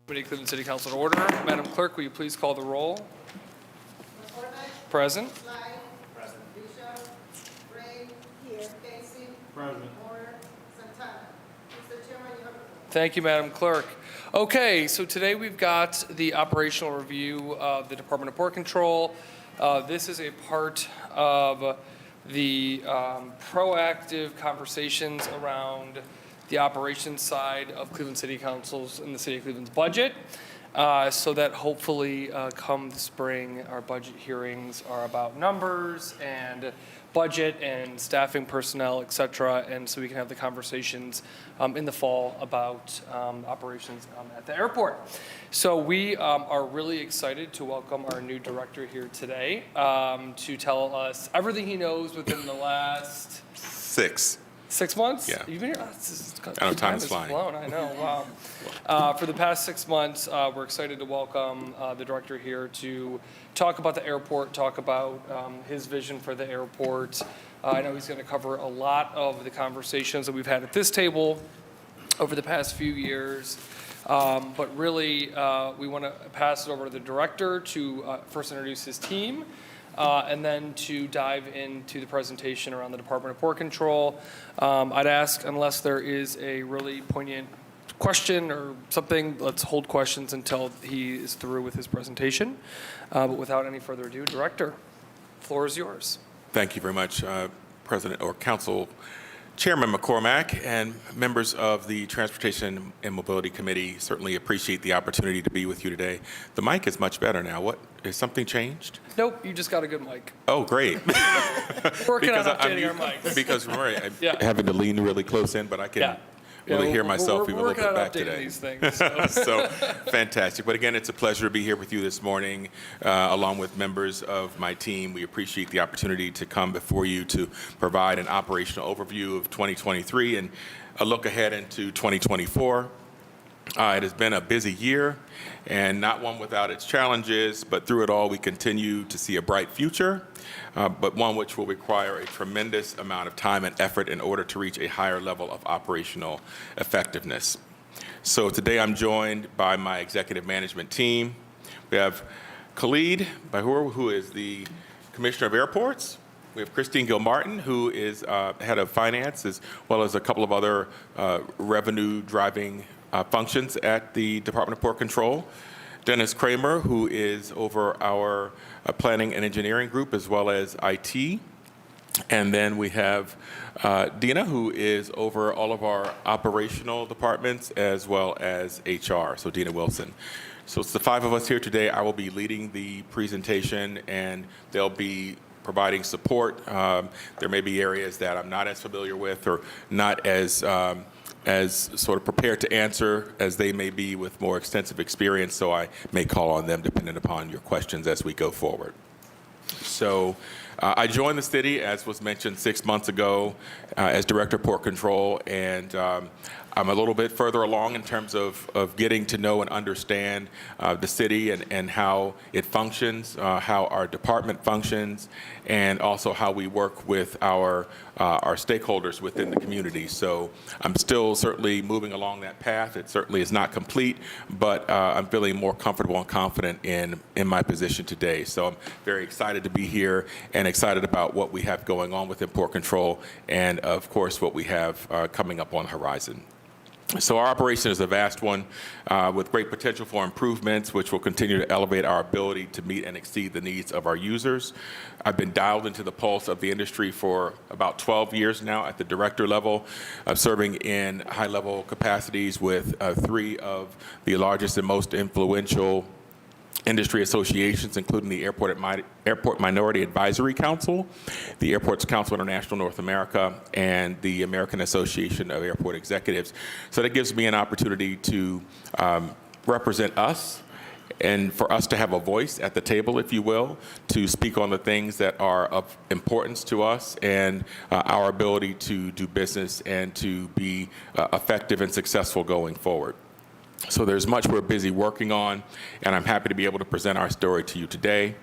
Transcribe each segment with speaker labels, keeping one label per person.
Speaker 1: Committee, Cleveland City Council to order. Madam Clerk, will you please call the roll? Present.
Speaker 2: Sly. Present. Bishop. Ray. Here. Casey.
Speaker 3: Present.
Speaker 2: Moore. Santana. Mr. Chairman, you have the floor.
Speaker 1: Thank you, Madam Clerk. Okay, so today we've got the operational review of the Department of Port Control. This is a part of the proactive conversations around the operations side of Cleveland City Council's and the City of Cleveland's budget. So that hopefully come the spring, our budget hearings are about numbers and budget and staffing personnel, et cetera. And so we can have the conversations in the fall about operations at the airport. So we are really excited to welcome our new director here today to tell us everything he knows within the last 6 months?
Speaker 4: Yeah.
Speaker 1: You've been here?
Speaker 4: I know, time is
Speaker 1: has
Speaker 4: flying.
Speaker 1: flown. I know, wow. For the past 6 months, we're excited to welcome the director here to talk about the airport, talk about his vision for the airport. I know he's going to cover a lot of the conversations that we've had at this table over the past few years. But really, we want to pass it over to the director to first introduce his team. And then to dive into the presentation around the Department of Port Control. I'd ask, unless there is a really poignant question or something, let's hold questions until he is through with his presentation. But without any further ado, Director, floor is yours.
Speaker 4: Thank you very much, President or Council Chairman McCormack and members of the Transportation and Mobility Committee. Certainly appreciate the opportunity to be with you today. The mic is much better now. What, has something changed?
Speaker 1: Nope, you just got a good mic.
Speaker 4: Oh, great.
Speaker 1: Working on
Speaker 4: I'm
Speaker 1: updating our mics.
Speaker 4: Because remember, I'm
Speaker 1: Yeah.
Speaker 4: having to lean really close in, but I can really hear myself even a little bit back
Speaker 1: We're
Speaker 4: today.
Speaker 1: working on updating these things. So.
Speaker 4: So fantastic. But again, it's a pleasure to be here with you this morning, along with members of my team. We appreciate the opportunity to come before you to provide an operational overview of 2023 and a look ahead into 2024. It has been a busy year and not one without its challenges, but through it all, we continue to see a bright future, but one which will require a tremendous amount of time and effort in order to reach a higher level of operational effectiveness. So today I'm joined by my executive management team. We have Khalid Bahur, who is the Commissioner of Airports. We have Christine Gilmartin, who is head of finance, as well as a couple of other revenue-driving functions at the Department of Port Control. Dennis Kramer, who is over our planning and engineering group, as well as IT. And then we have Dina, who is over all of our operational departments, as well as HR, so Dina Wilson. So it's the five of us here today. I will be leading the presentation, and they'll be providing support. There may be areas that I'm not as familiar with or not as sort of prepared to answer as they may be with more extensive experience, so I may call on them depending upon your questions as we go forward. So I joined the city, as was mentioned, 6 months ago as Director of Port Control, and I'm a little bit further along in terms of getting to know and understand the city and how it functions, how our department functions, and also how we work with our stakeholders within the community. So I'm still certainly moving along that path. It certainly is not complete, but I'm feeling more comfortable and confident in my position today. So I'm very excited to be here and excited about what we have going on within Port Control and, of course, what we have coming up on the horizon. So our operation is a vast one with great potential for improvements, which will continue to elevate our ability to meet and exceed the needs of our users. I've been dialed into the pulse of the industry for about 12 years now at the director level, serving in high-level capacities with three of the largest and most influential industry associations, including the Airport Minority Advisory Council, the Airports Council International North America, and the American Association of Airport Executives. So that gives me an opportunity to represent us and for us to have a voice at the table, if you will, to speak on the things that are of importance to us and our ability to do business and to be effective and successful going forward. So there's much we're busy working on, and I'm happy to be able to present our story to you today.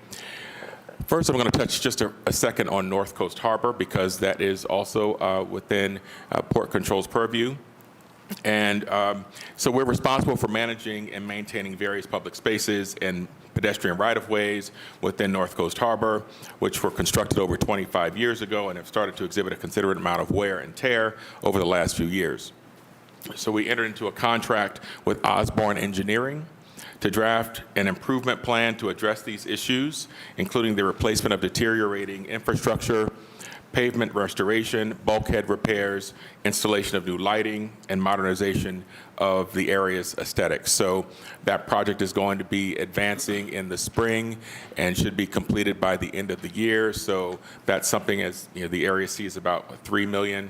Speaker 4: First, I'm going to touch just a second on North Coast Harbor, because that is also within Port Control's purview. And so we're responsible for managing and maintaining various public spaces and pedestrian right-of-ways within North Coast Harbor, which were constructed over 25 years ago and have started to exhibit a considerable amount of wear and tear over the last few years. So we entered into a contract with Osborne Engineering to draft an improvement plan to address these issues, including the replacement of deteriorating infrastructure, pavement restoration, bulkhead repairs, installation of new lighting, and modernization of the area's aesthetics. So that project is going to be advancing in the spring and should be completed by the end of the year. So that's something, as you know, the area sees about 3 million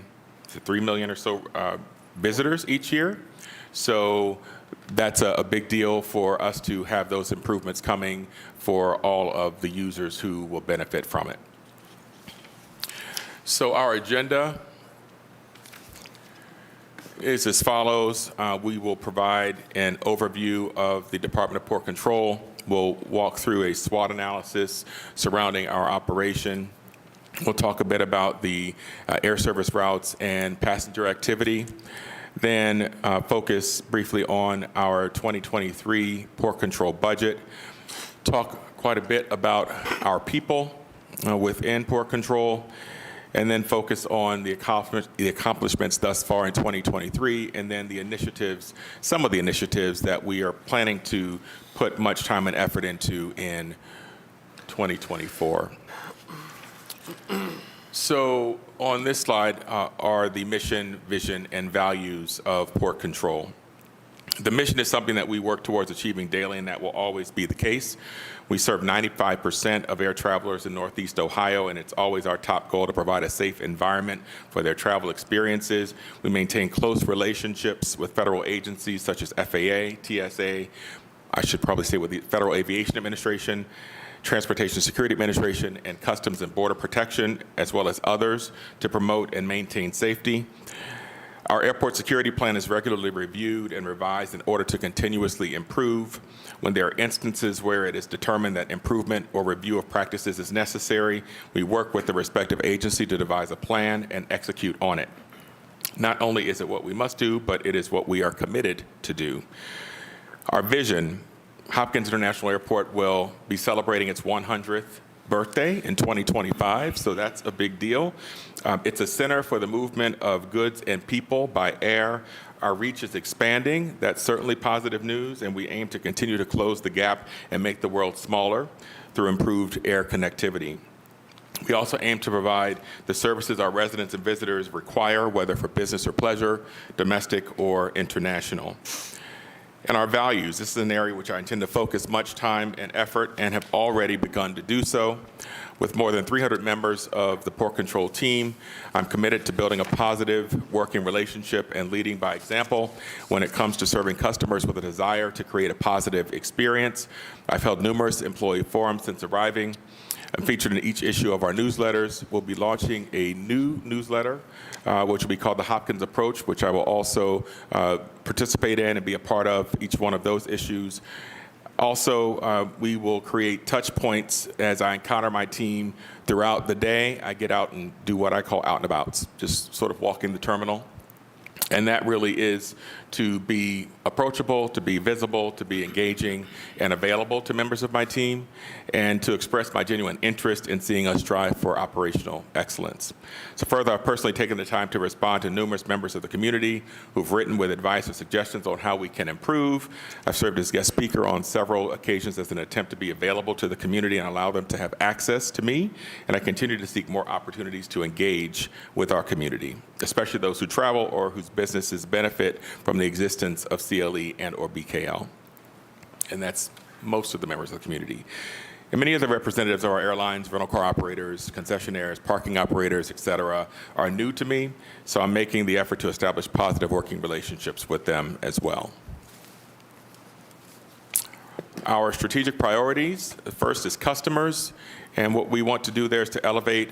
Speaker 4: or so visitors each year. So that's a big deal for us to have those improvements coming for all of the users who will benefit from it. So our agenda is as follows. We will provide an overview of the Department of Port Control. We'll walk through a SWOT analysis surrounding our operation. We'll talk a bit about the air service routes and passenger activity. Then focus briefly on our 2023 Port Control budget. Talk quite a bit about our people within Port Control, and then focus on the accomplishments thus far in 2023, and then the initiatives, some of the initiatives that we are planning to put much time and effort into in 2024. So on this slide are the mission, vision, and values of Port Control. The mission is something that we work towards achieving daily, and that will always be the case. We serve 95% of air travelers in Northeast Ohio, and it's always our top goal to provide a safe environment for their travel experiences. We maintain close relationships with federal agencies such as FAA, TSA, I should probably say with the Federal Aviation Administration, Transportation Security Administration, and Customs and Border Protection, as well as others, to promote and maintain safety. Our airport security plan is regularly reviewed and revised in order to continuously improve. When there are instances where it is determined that improvement or review of practices is necessary, we work with the respective agency to devise a plan and execute on it. Not only is it what we must do, but it is what we are committed to do. Our vision: Hopkins International Airport will be celebrating its 100th birthday in 2025, so that's a big deal. It's a center for the movement of goods and people by air. Our reach is expanding. That's certainly positive news, and we aim to continue to close the gap and make the world smaller through improved air connectivity. We also aim to provide the services our residents and visitors require, whether for business or pleasure, domestic or international. And our values: this is an area which I intend to focus much time and effort, and have already begun to do so. With more than 300 members of the Port Control team, I'm committed to building a positive working relationship and leading by example when it comes to serving customers with a desire to create a positive experience. I've held numerous employee forums since arriving. I'm featured in each issue of our newsletters. We'll be launching a new newsletter, which will be called the Hopkins Approach, which I will also participate in and be a part of each one of those issues. Also, we will create touch points as I encounter my team throughout the day. I get out and do what I call out and abouts, just sort of walking the terminal. And that really is to be approachable, to be visible, to be engaging and available to members of my team, and to express my genuine interest in seeing us strive for operational excellence. So further, I've personally taken the time to respond to numerous members of the community who've written with advice or suggestions on how we can improve. I've served as guest speaker on several occasions as an attempt to be available to the community and allow them to have access to me, and I continue to seek more opportunities to engage with our community, especially those who travel or whose businesses benefit from the existence of CLE and or BKL. And that's most of the members of the community. And many of the representatives of our airlines, rental car operators, concessionaires, parking operators, et cetera, are new to me, so I'm making the effort to establish positive working relationships with them as well. Our strategic priorities: first is customers, and what we want to do there is to elevate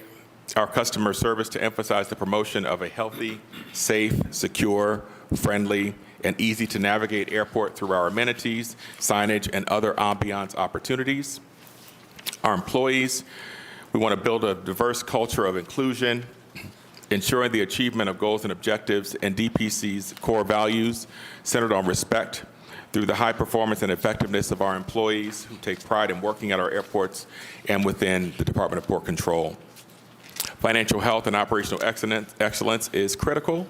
Speaker 4: our customer service to emphasize the promotion of a healthy, safe, secure, friendly, and easy to navigate airport through our amenities, signage, and other ambiance opportunities. Our employees: we want to build a diverse culture of inclusion, ensuring the achievement of goals and objectives and DPC's core values centered on respect through the high performance and effectiveness of our employees who take pride in working at our airports and within the Department of Port Control. Financial health and operational excellence is critical,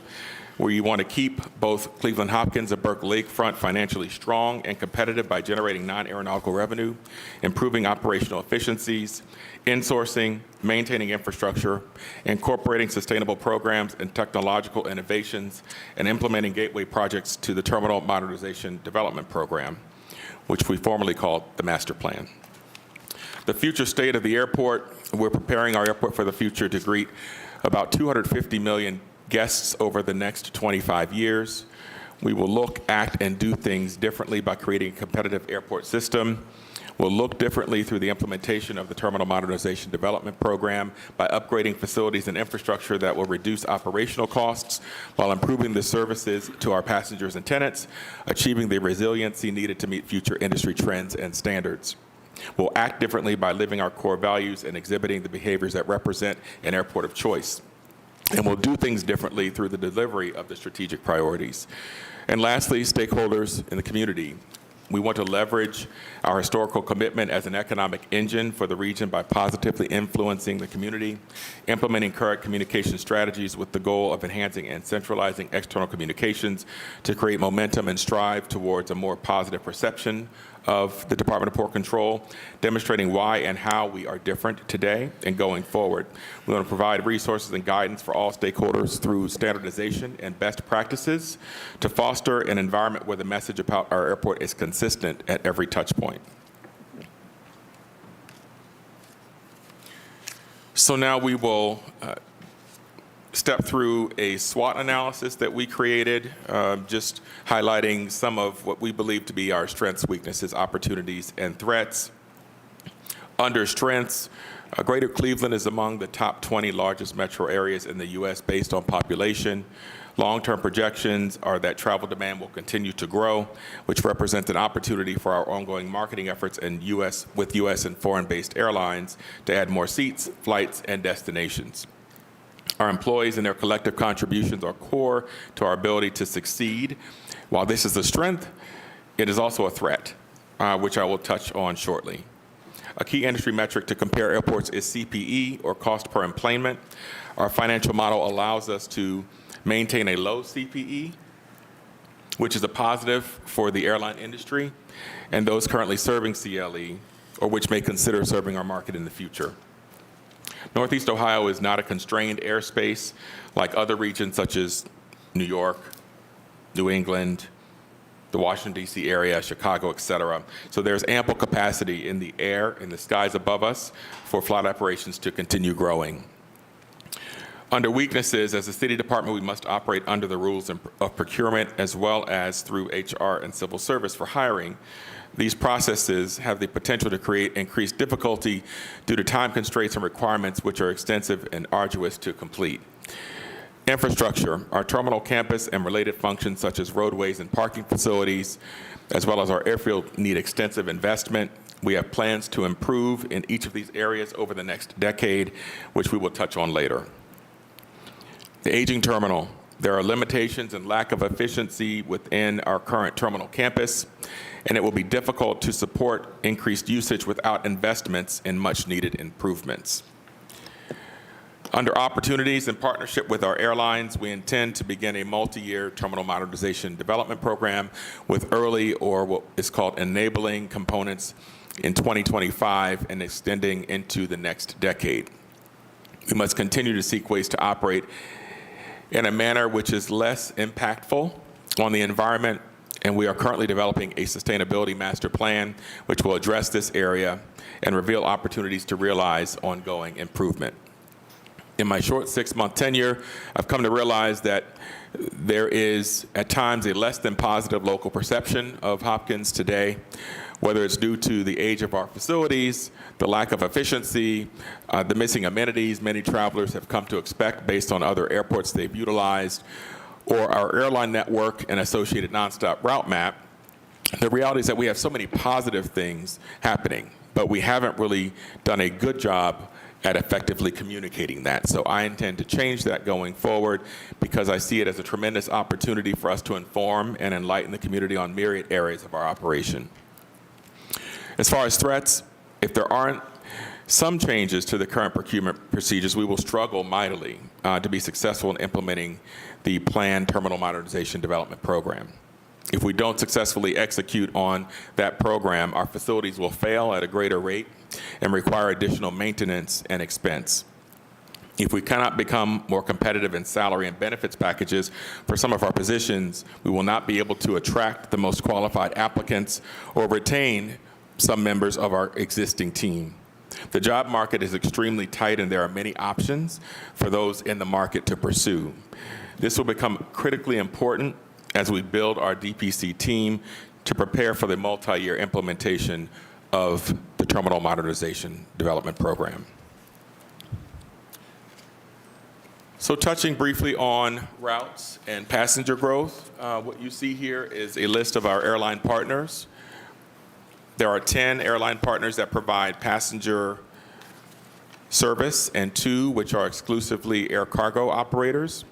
Speaker 4: where you want to keep both Cleveland Hopkins and Burke Lakefront financially strong and competitive by generating non-aeronautical revenue, improving operational efficiencies, insourcing, maintaining infrastructure, incorporating sustainable programs and technological innovations, and implementing gateway projects to the Terminal Modernization Development Program, which we formerly called the Master Plan. The future state of the airport, we're preparing our airport for the future to greet about 250 million guests over the next 25 years. We will look, act, and do things differently by creating a competitive airport system. We'll look differently through the implementation of the Terminal Modernization Development Program by upgrading facilities and infrastructure that will reduce operational costs while improving the services to our passengers and tenants, achieving the resiliency needed to meet future industry trends and standards. We'll act differently by living our core values and exhibiting the behaviors that represent an airport of choice. And we'll do things differently through the delivery of the strategic priorities. And lastly, stakeholders in the community. We want to leverage our historical commitment as an economic engine for the region by positively influencing the community, implementing current communication strategies with the goal of enhancing and centralizing external communications to create momentum and strive towards a more positive perception of the Department of Port Control, demonstrating why and how we are different today and going forward. We want to provide resources and guidance for all stakeholders through standardization and best practices to foster an environment where the message about our airport is consistent at every touch point. So now we will step through a SWOT analysis that we created, just highlighting some of what we believe to be our strengths, weaknesses, opportunities, and threats. Under strengths, Greater Cleveland is among the top 20 largest metro areas in the U.S. based on population. Long-term projections are that travel demand will continue to grow, which represents an opportunity for our ongoing marketing efforts with U.S. and foreign-based airlines to add more seats, flights, and destinations. Our employees and their collective contributions are core to our ability to succeed. While this is a strength, it is also a threat, which I will touch on shortly. A key industry metric to compare airports is CPE, or cost per enplanement. Our financial model allows us to maintain a low CPE, which is a positive for the airline industry and those currently serving CLE, or which may consider serving our market in the future. Northeast Ohio is not a constrained airspace like other regions such as New York, New England, the Washington, D.C. area, Chicago, et cetera. So there's ample capacity in the air, in the skies above us, for flight operations to continue growing. Under weaknesses, as a city department, we must operate under the rules of procurement as well as through HR and civil service for hiring. These processes have the potential to create increased difficulty due to time constraints and requirements which are extensive and arduous to complete. Infrastructure, our terminal campus and related functions such as roadways and parking facilities, as well as our airfield, need extensive investment. We have plans to improve in each of these areas over the next decade, which we will touch on later. The aging terminal. There are limitations and lack of efficiency within our current terminal campus, and it will be difficult to support increased usage without investments in much-needed improvements. Under opportunities, in partnership with our airlines, we intend to begin a multi-year terminal modernization development program with early, or what is called enabling, components in 2025 and extending into the next decade. We must continue to seek ways to operate in a manner which is less impactful on the environment, and we are currently developing a sustainability master plan which will address this area and reveal opportunities to realize ongoing improvement. In my short 6-month tenure, I've come to realize that there is at times a less than positive local perception of Hopkins today, whether it's due to the age of our facilities, the lack of efficiency, the missing amenities many travelers have come to expect based on other airports they've utilized, or our airline network and associated nonstop route map. The reality is that we have so many positive things happening, but we haven't really done a good job at effectively communicating that. So I intend to change that going forward because I see it as a tremendous opportunity for us to inform and enlighten the community on myriad areas of our operation. As far as threats, if there aren't some changes to the current procurement procedures, we will struggle mightily to be successful in implementing the planned terminal modernization development program. If we don't successfully execute on that program, our facilities will fail at a greater rate and require additional maintenance and expense. If we cannot become more competitive in salary and benefits packages for some of our positions, we will not be able to attract the most qualified applicants or retain some members of our existing team. The job market is extremely tight, and there are many options for those in the market to pursue. This will become critically important as we build our DPC team to prepare for the multi-year implementation of the Terminal Modernization Development Program. So touching briefly on routes and passenger growth, what you see here is a list of our airline partners. There are 10 airline partners that provide passenger service and 2 which are exclusively air cargo operators.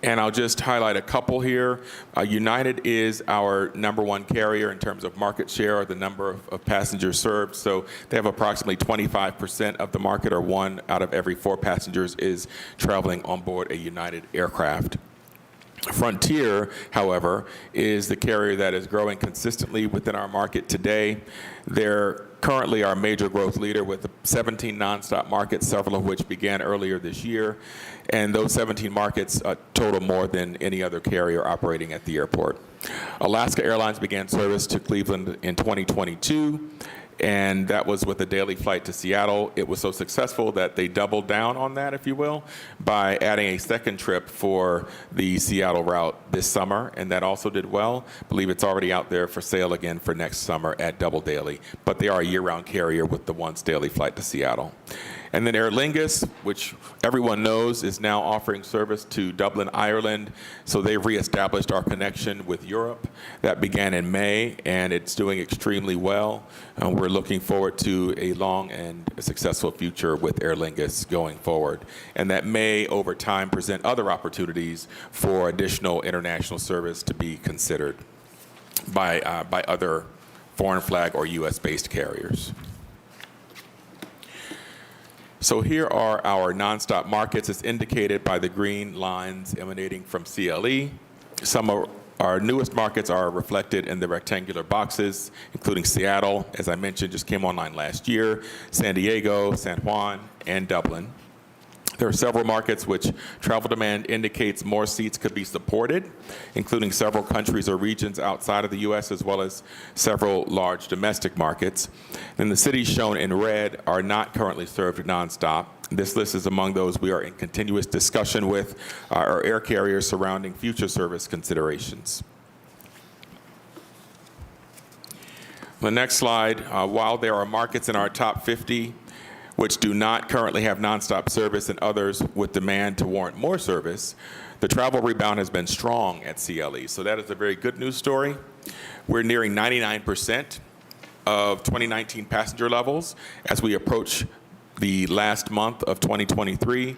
Speaker 4: And I'll just highlight a couple here. United is our #1 carrier in terms of market share or the number of passengers served. So they have approximately 25% of the market, or 1 out of every 4 passengers is traveling on board a United aircraft. Frontier, however, is the carrier that is growing consistently within our market today. They're currently our major growth leader with 17 nonstop markets, several of which began earlier this year. And those 17 markets total more than any other carrier operating at the airport. Alaska Airlines began service to Cleveland in 2022. And that was with a daily flight to Seattle. It was so successful that they doubled down on that, if you will, by adding a second trip for the Seattle route this summer, and that also did well. I believe it's already out there for sale again for next summer at Double Daily. But they are a year-round carrier with the once daily flight to Seattle. And then Aer Lingus, which everyone knows is now offering service to Dublin, Ireland. So they've reestablished our connection with Europe. That began in May, and it's doing extremely well. We're looking forward to a long and successful future with Aer Lingus going forward. And that may, over time, present other opportunities for additional international service to be considered by other foreign flag or U.S.-based carriers. So here are our nonstop markets as indicated by the green lines emanating from CLE. Some of our newest markets are reflected in the rectangular boxes, including Seattle, as I mentioned, just came online last year, San Diego, San Juan, and Dublin. There are several markets which travel demand indicates more seats could be supported, including several countries or regions outside of the U.S., as well as several large domestic markets. And the cities shown in red are not currently served nonstop. This list is among those we are in continuous discussion with our air carriers surrounding future service considerations. The next slide, while there are markets in our top 50 which do not currently have nonstop service and others with demand to warrant more service, the travel rebound has been strong at CLE. So that is a very good news story. We're nearing 99% of 2019 passenger levels as we approach the last month of 2023.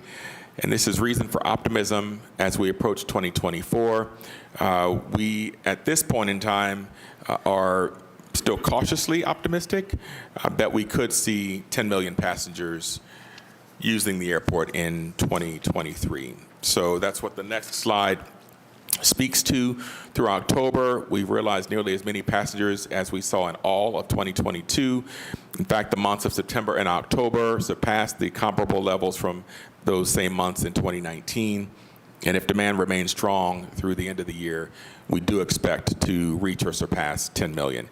Speaker 4: And this is reason for optimism as we approach 2024. We, at this point in time, are still cautiously optimistic that we could see 10 million passengers using the airport in 2023. So that's what the next slide speaks to. Through October, we realized nearly as many passengers as we saw in all of 2022. In fact, the months of September and October surpassed the comparable levels from those same months in 2019. And if demand remains strong through the end of the year, we do expect to reach or surpass 10 million.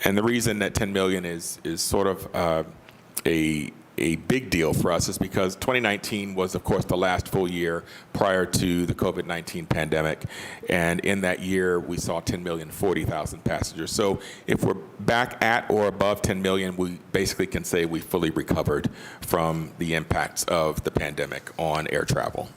Speaker 4: And the reason that 10 million is sort of a big deal for us is because 2019 was, of course, the last full year prior to the COVID-19 pandemic. And in that year, we saw 10,040,000 passengers. So if we're back at or above 10 million, we basically can say we fully recovered from the impacts of the pandemic on air travel.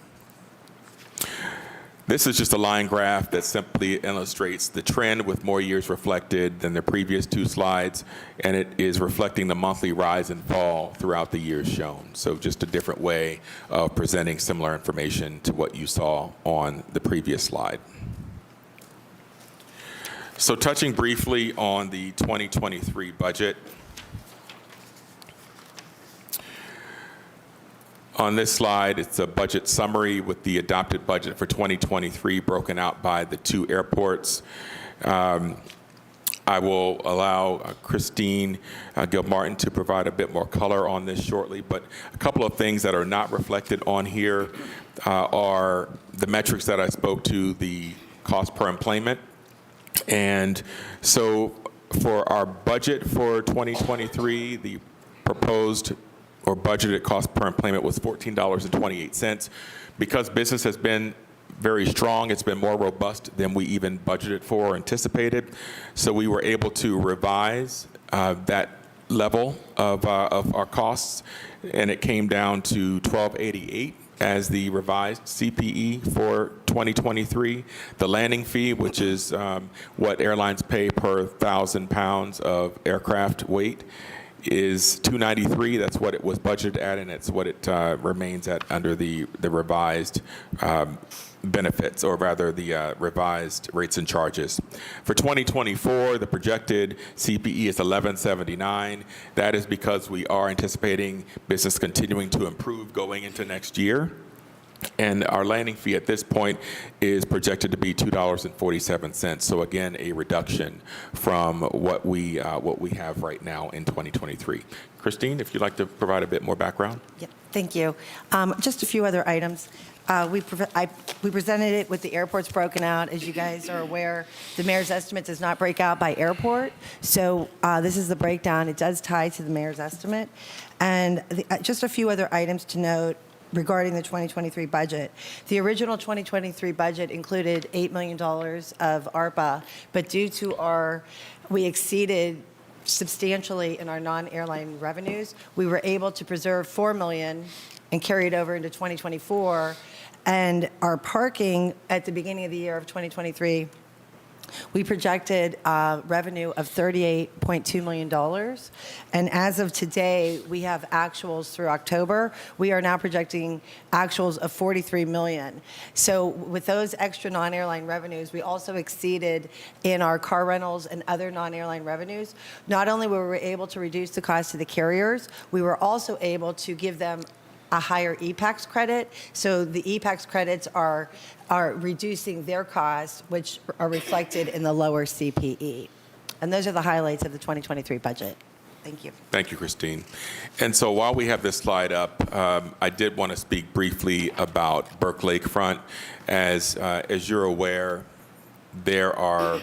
Speaker 4: This is just a line graph that simply illustrates the trend with more years reflected than the previous two slides, and it is reflecting the monthly rise and fall throughout the years shown. So just a different way of presenting similar information to what you saw on the previous slide. So touching briefly on the 2023 budget. On this slide, it's a budget summary with the adopted budget for 2023 broken out by the two airports. I will allow Christine Gilmartin to provide a bit more color on this shortly, but a couple of things that are not reflected on here are the metrics that I spoke to, the cost per employment. And so for our budget for 2023, the proposed or budgeted cost per employment was $14.28. Because business has been very strong, it's been more robust than we even budgeted for or anticipated. So we were able to revise that level of our costs, and it came down to $12.88 as the revised CPE for 2023. The landing fee, which is what airlines pay per 1,000 pounds of aircraft weight, is $293. That's what it was budgeted at, and it's what it remains at under the revised benefits, or rather the revised rates and charges. For 2024, the projected CPE is $11.79. That is because we are anticipating business continuing to improve going into next year. And our landing fee at this point is projected to be $2.47. So again, a reduction from what we have right now in 2023. Christine, if you'd like to provide a bit more background.
Speaker 3: Yeah, thank you. Just a few other items. We presented it with the airports broken out. As you guys are aware, the mayor's estimate does not break out by airport. So this is the breakdown. It does tie to the mayor's estimate. And just a few other items to note regarding the 2023 budget. The original 2023 budget included $8 million of ARPA, but due to we exceeded substantially in our non-airline revenues, we were able to preserve $4 million and carry it over into 2024. And our parking at the beginning of the year of 2023, we projected revenue of $38.2 million. And as of today, we have actuals through October. We are now projecting actuals of $43 million. So with those extra non-airline revenues, we also exceeded in our car rentals and other non-airline revenues. Not only were we able to reduce the cost to the carriers, we were also able to give them a higher EPAX credit. So the EPAX credits are reducing their costs, which are reflected in the lower CPE. And those are the highlights of the 2023 budget. Thank you.
Speaker 4: Thank you, Christine. And so while we have this slide up, I did want to speak briefly about Burke Lakefront. As you're aware, there are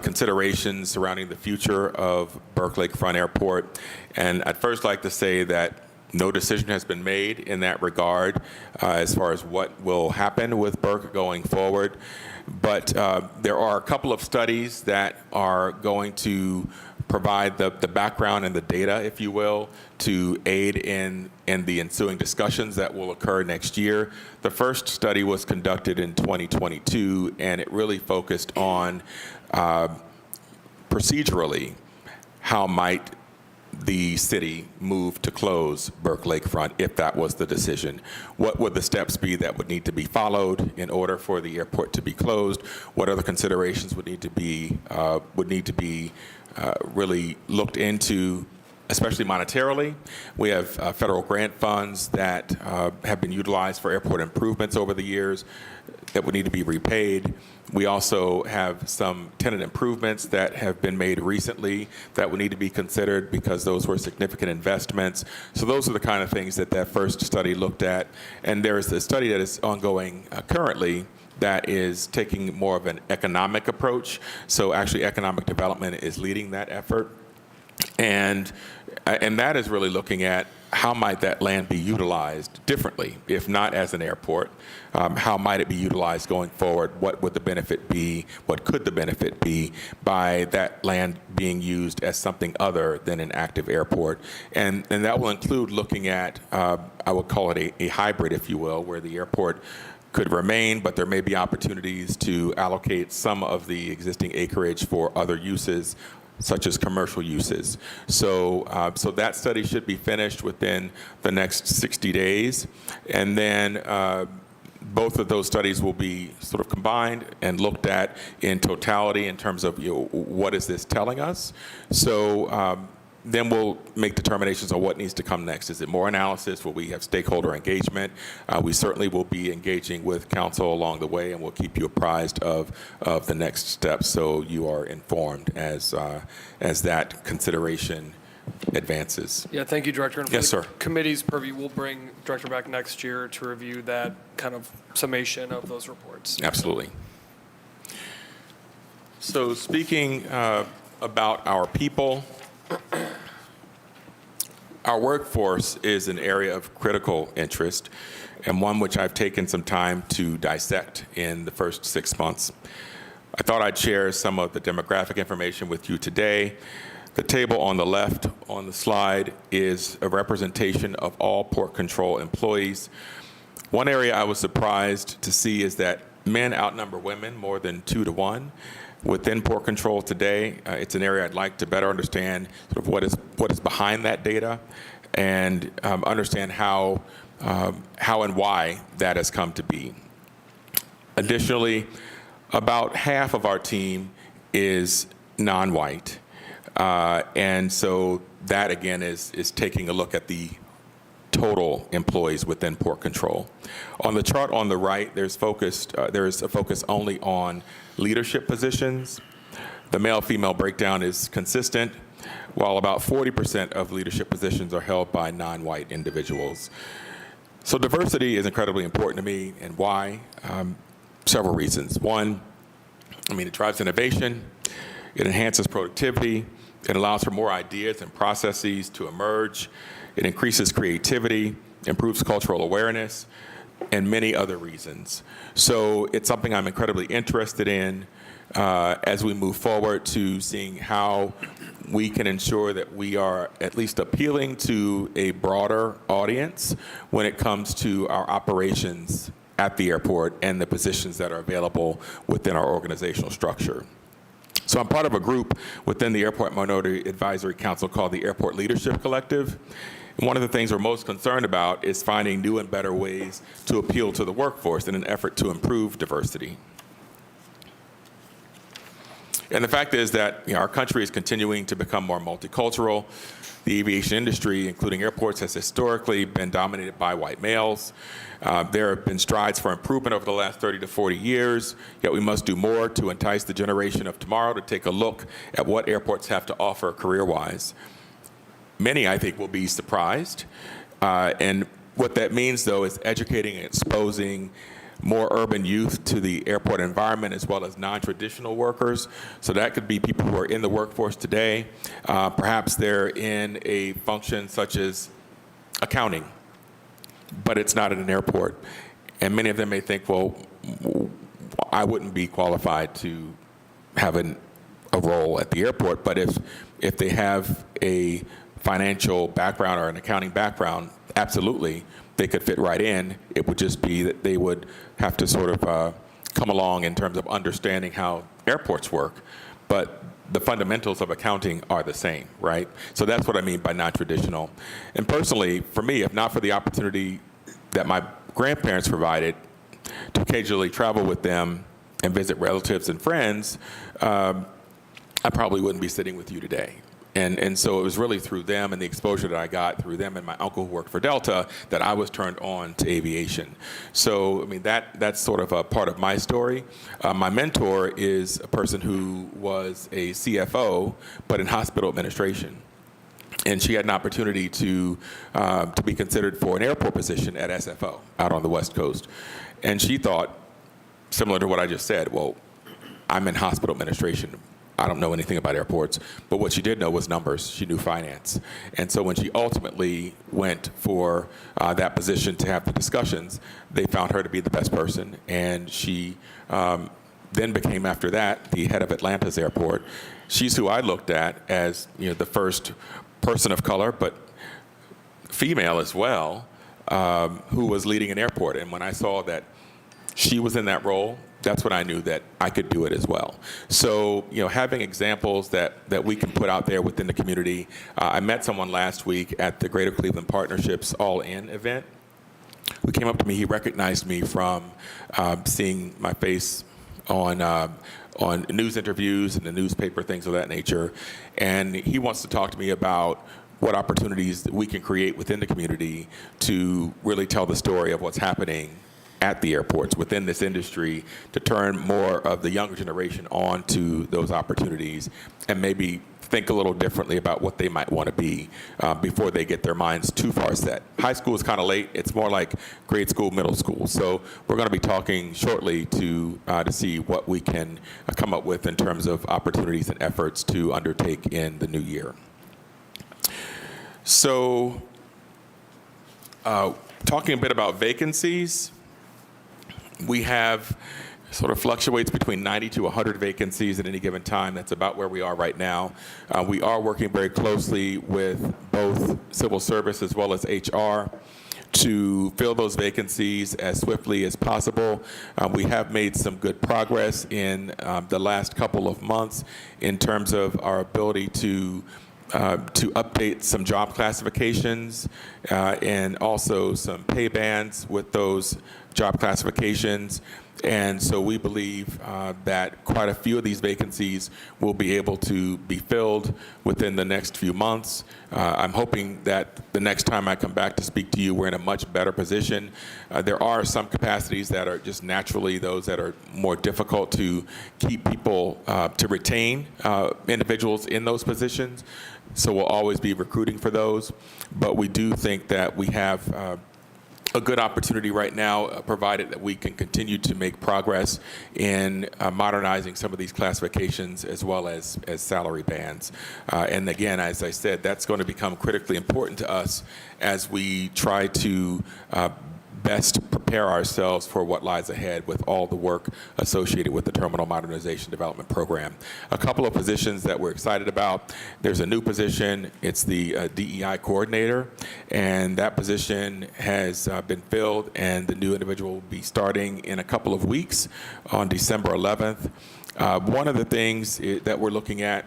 Speaker 4: considerations surrounding the future of Burke Lakefront Airport. And I'd first like to say that no decision has been made in that regard as far as what will happen with Burke going forward. But there are a couple of studies that are going to provide the background and the data, if you will, to aid in the ensuing discussions that will occur next year. The first study was conducted in 2022, and it really focused on procedurally how might the city move to close Burke Lakefront if that was the decision. What would the steps be that would need to be followed in order for the airport to be closed? What other considerations would need to be really looked into, especially monetarily? We have federal grant funds that have been utilized for airport improvements over the years that would need to be repaid. We also have some tenant improvements that have been made recently that would need to be considered because those were significant investments. So those are the kind of things that first study looked at. And there is a study that is ongoing currently that is taking more of an economic approach. So actually economic development is leading that effort. And that is really looking at how might that land be utilized differently? If not as an airport, how might it be utilized going forward? What would the benefit be? What could the benefit be by that land being used as something other than an active airport? And that will include looking at, I would call it a hybrid, if you will, where the airport could remain, but there may be opportunities to allocate some of the existing acreage for other uses, such as commercial uses. So that study should be finished within the next 60 days. And then both of those studies will be sort of combined and looked at in totality in terms of, what is this telling us? So then we'll make determinations on what needs to come next. Is it more analysis? Will we have stakeholder engagement? We certainly will be engaging with council along the way, and we'll keep you apprised of the next steps so you are informed as that consideration advances.
Speaker 1: Yeah, thank you, Director. And for
Speaker 4: Yes,
Speaker 1: the
Speaker 4: sir.
Speaker 1: Committee's purview, we'll bring Director back next year to review that kind of summation of those reports.
Speaker 4: Absolutely. So speaking about our people, our workforce is an area of critical interest and one which I've taken some time to dissect in the first 6 months. I thought I'd share some of the demographic information with you today. The table on the left on the slide is a representation of all port control employees. One area I was surprised to see is that men outnumber women more than 2 to 1. Within port control today, it's an area I'd like to better understand sort of what is behind that data and understand how and why that has come to be. Additionally, about half of our team is non-white. And so that, again, is taking a look at the total employees within port control. On the chart on the right, there's a focus only on leadership positions. The male-female breakdown is consistent, while about 40% of leadership positions are held by non-white individuals. So diversity is incredibly important to me, and why? Several reasons. One, it drives innovation, it enhances productivity, it allows for more ideas and processes to emerge, it increases creativity, improves cultural awareness, and many other reasons. So it's something I'm incredibly interested in as we move forward to seeing how we can ensure that we are at least appealing to a broader audience when it comes to our operations at the airport and the positions that are available within our organizational structure. So I'm part of a group within the Airport Minority Advisory Council called the Airport Leadership Collective. And one of the things we're most concerned about is finding new and better ways to appeal to the workforce in an effort to improve diversity. And the fact is that our country is continuing to become more multicultural. The aviation industry, including airports, has historically been dominated by white males. There have been strides for improvement over the last 30 to 40 years, yet we must do more to entice the generation of tomorrow to take a look at what airports have to offer career-wise. Many, I think, will be surprised. And what that means, though, is educating and exposing more urban youth to the airport environment, as well as non-traditional workers. So that could be people who are in the workforce today. Perhaps they're in a function such as accounting, but it's not at an airport. And many of them may think, well, I wouldn't be qualified to have a role at the airport, but if they have a financial background or an accounting background, absolutely, they could fit right in. It would just be that they would have to sort of come along in terms of understanding how airports work. But the fundamentals of accounting are the same, right? So that's what I mean by non-traditional. And personally, for me, if not for the opportunity that my grandparents provided to occasionally travel with them and visit relatives and friends, I probably wouldn't be sitting with you today. And so it was really through them and the exposure that I got through them and my uncle who worked for Delta that I was turned on to aviation. So, that's sort of a part of my story. My mentor is a person who was a CFO, but in hospital administration. And she had an opportunity to be considered for an airport position at SFO out on the West Coast. And she thought, similar to what I just said, well, I'm in hospital administration. I don't know anything about airports, but what she did know was numbers. She knew finance. And so when she ultimately went for that position to have the discussions, they found her to be the best person. And she then became, after that, the head of Atlanta's airport. She's who I looked at as, the first person of color, but female as well, who was leading an airport. And when I saw that she was in that role, that's when I knew that I could do it as well. So, having examples that we can put out there within the community. I met someone last week at the Greater Cleveland Partnerships All In event who came up to me. He recognized me from seeing my face on news interviews and the newspaper, things of that nature. And he wants to talk to me about what opportunities that we can create within the community to really tell the story of what's happening at the airports within this industry, to turn more of the younger generation on to those opportunities and maybe think a little differently about what they might want to be before they get their minds too far set. High school is kind of late. It's more like grade school, middle school. So we're going to be talking shortly to see what we can come up with in terms of opportunities and efforts to undertake in the new year. So talking a bit about vacancies, we have sort of fluctuates between 90 to 100 vacancies at any given time. That's about where we are right now. We are working very closely with both civil service as well as HR to fill those vacancies as swiftly as possible. We have made some good progress in the last couple of months in terms of our ability to update some job classifications and also some pay bands with those job classifications. And so we believe that quite a few of these vacancies will be able to be filled within the next few months. I'm hoping that the next time I come back to speak to you, we're in a much better position. There are some capacities that are just naturally those that are more difficult to keep people, to retain individuals in those positions. So we'll always be recruiting for those. But we do think that we have a good opportunity right now, provided that we can continue to make progress in modernizing some of these classifications as well as salary bands. And again, as I said, that's going to become critically important to us as we try to best prepare ourselves for what lies ahead with all the work associated with the Terminal Modernization Development Program. A couple of positions that we're excited about. There's a new position. It's the DEI coordinator, and that position has been filled, and the new individual will be starting in a couple of weeks on December 11th. One of the things that we're looking at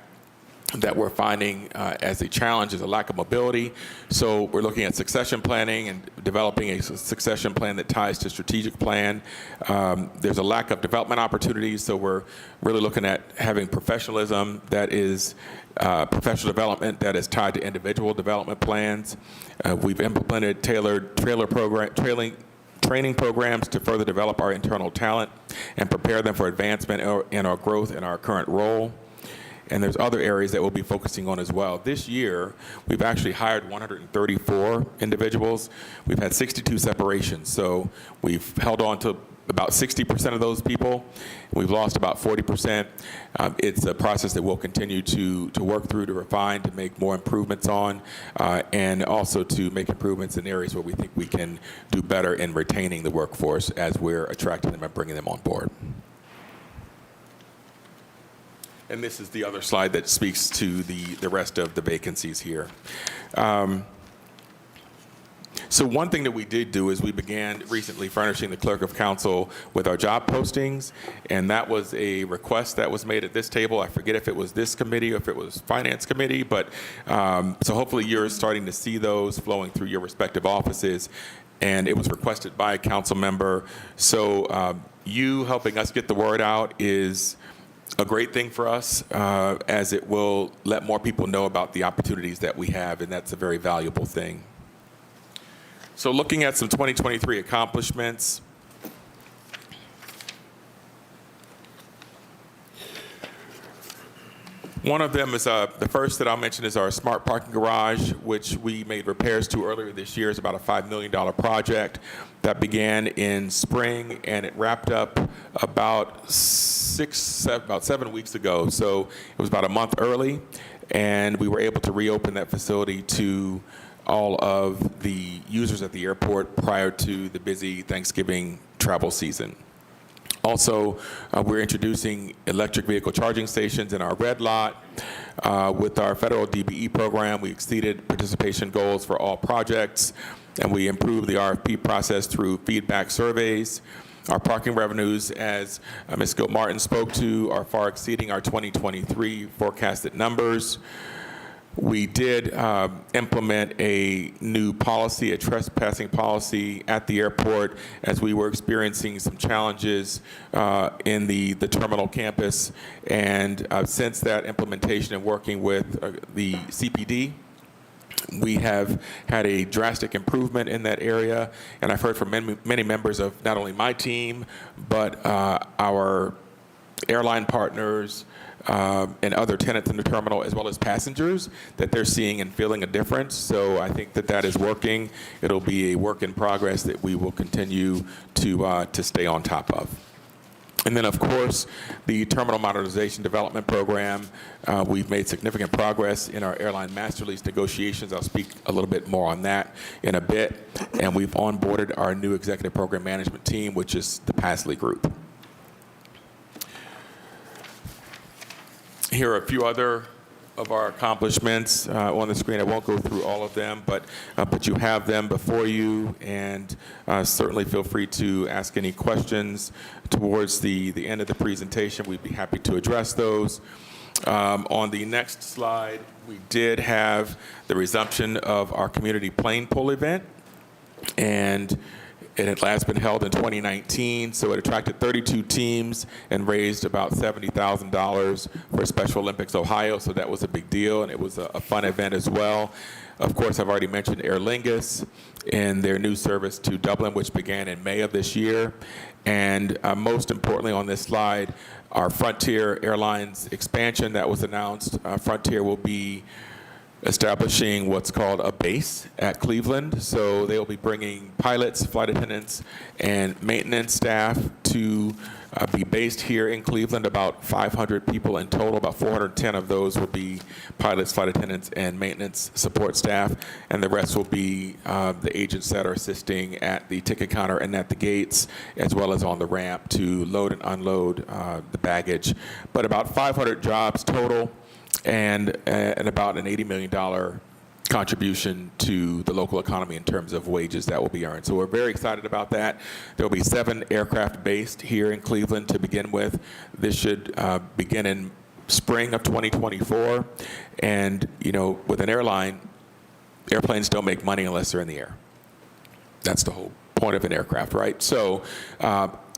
Speaker 4: that we're finding as a challenge is a lack of mobility. So we're looking at succession planning and developing a succession plan that ties to strategic plan. There's a lack of development opportunities, so we're really looking at having professionalism that is professional development that is tied to individual development plans. We've implemented tailored training programs to further develop our internal talent and prepare them for advancement in our growth in our current role. And there's other areas that we'll be focusing on as well. This year, we've actually hired 134 individuals. We've had 62 separations. So we've held on to about 60% of those people. We've lost about 40%. It's a process that we'll continue to work through, to refine, to make more improvements on, and also to make improvements in areas where we think we can do better in retaining the workforce as we're attracting them and bringing them on board. And this is the other slide that speaks to the rest of the vacancies here. So one thing that we did do is we began recently furnishing the clerk of council with our job postings, and that was a request that was made at this table. I forget if it was this committee or if it was finance committee, but so hopefully you're starting to see those flowing through your respective offices, and it was requested by a council member. So you helping us get the word out is a great thing for us, as it will let more people know about the opportunities that we have, and that's a very valuable thing. So looking at some 2023 accomplishments, One of them is the first that I'll mention is our smart parking garage, which we made repairs to earlier this year. It's about a $5 million project that began in spring, and it wrapped up about 7 weeks ago. So it was about a month early, and we were able to reopen that facility to all of the users at the airport prior to the busy Thanksgiving travel season. Also, we're introducing electric vehicle charging stations in our red lot. With our federal DBE program, we exceeded participation goals for all projects, and we improved the RFP process through feedback surveys. Our parking revenues, as Ms. Gilmartin spoke to, are far exceeding our 2023 forecasted numbers. We did implement a new policy, a trespassing policy at the airport, as we were experiencing some challenges in the terminal campus. And since that implementation and working with the CPD, we have had a drastic improvement in that area. And I've heard from many members of not only my team, but our airline partners, and other tenants in the terminal, as well as passengers, that they're seeing and feeling a difference. So I think that is working. It'll be a work in progress that we will continue to stay on top of. And then, of course, the Terminal Modernization Development Program. We've made significant progress in our airline master lease negotiations. I'll speak a little bit more on that in a bit. And we've onboarded our new executive program management team, which is the Pasley Group. Here are a few other of our accomplishments on the screen. I won't go through all of them, but you have them before you, and certainly feel free to ask any questions towards the end of the presentation. We'd be happy to address those. On the next slide, we did have the resumption of our community plane pull event, and it had last been held in 2019, so it attracted 32 teams and raised about $70,000 for Special Olympics Ohio, so that was a big deal, and it was a fun event as well. Of course, I've already mentioned Aer Lingus and their new service to Dublin, which began in May of this year. And most importantly on this slide, our Frontier Airlines expansion that was announced. Frontier will be establishing what's called a base at Cleveland. So they'll be bringing pilots, flight attendants, and maintenance staff to be based here in Cleveland. About 500 people in total. About 410 of those will be pilots, flight attendants, and maintenance support staff. And the rest will be the agents that are assisting at the ticket counter and at the gates, as well as on the ramp to load and unload the baggage. But about 500 jobs total, and about an $80 million contribution to the local economy in terms of wages that will be earned. So we're very excited about that. There will be 7 aircraft based here in Cleveland to begin with. This should begin in spring of 2024. And, you know, with an airline, airplanes don't make money unless they're in the air. That's the whole point of an aircraft, right? So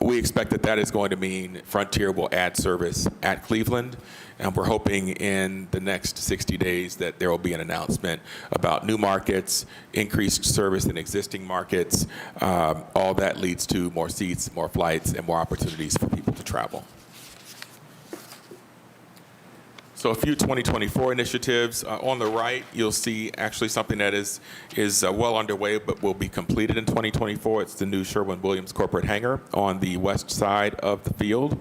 Speaker 4: we expect that is going to mean Frontier will add service at Cleveland. And we're hoping in the next 60 days that there will be an announcement about new markets, increased service in existing markets. All that leads to more seats, more flights, and more opportunities for people to travel. So a few 2024 initiatives. On the right, you'll see actually something that is well underway but will be completed in 2024. It's the new Sherwin-Williams corporate hangar on the west side of the field.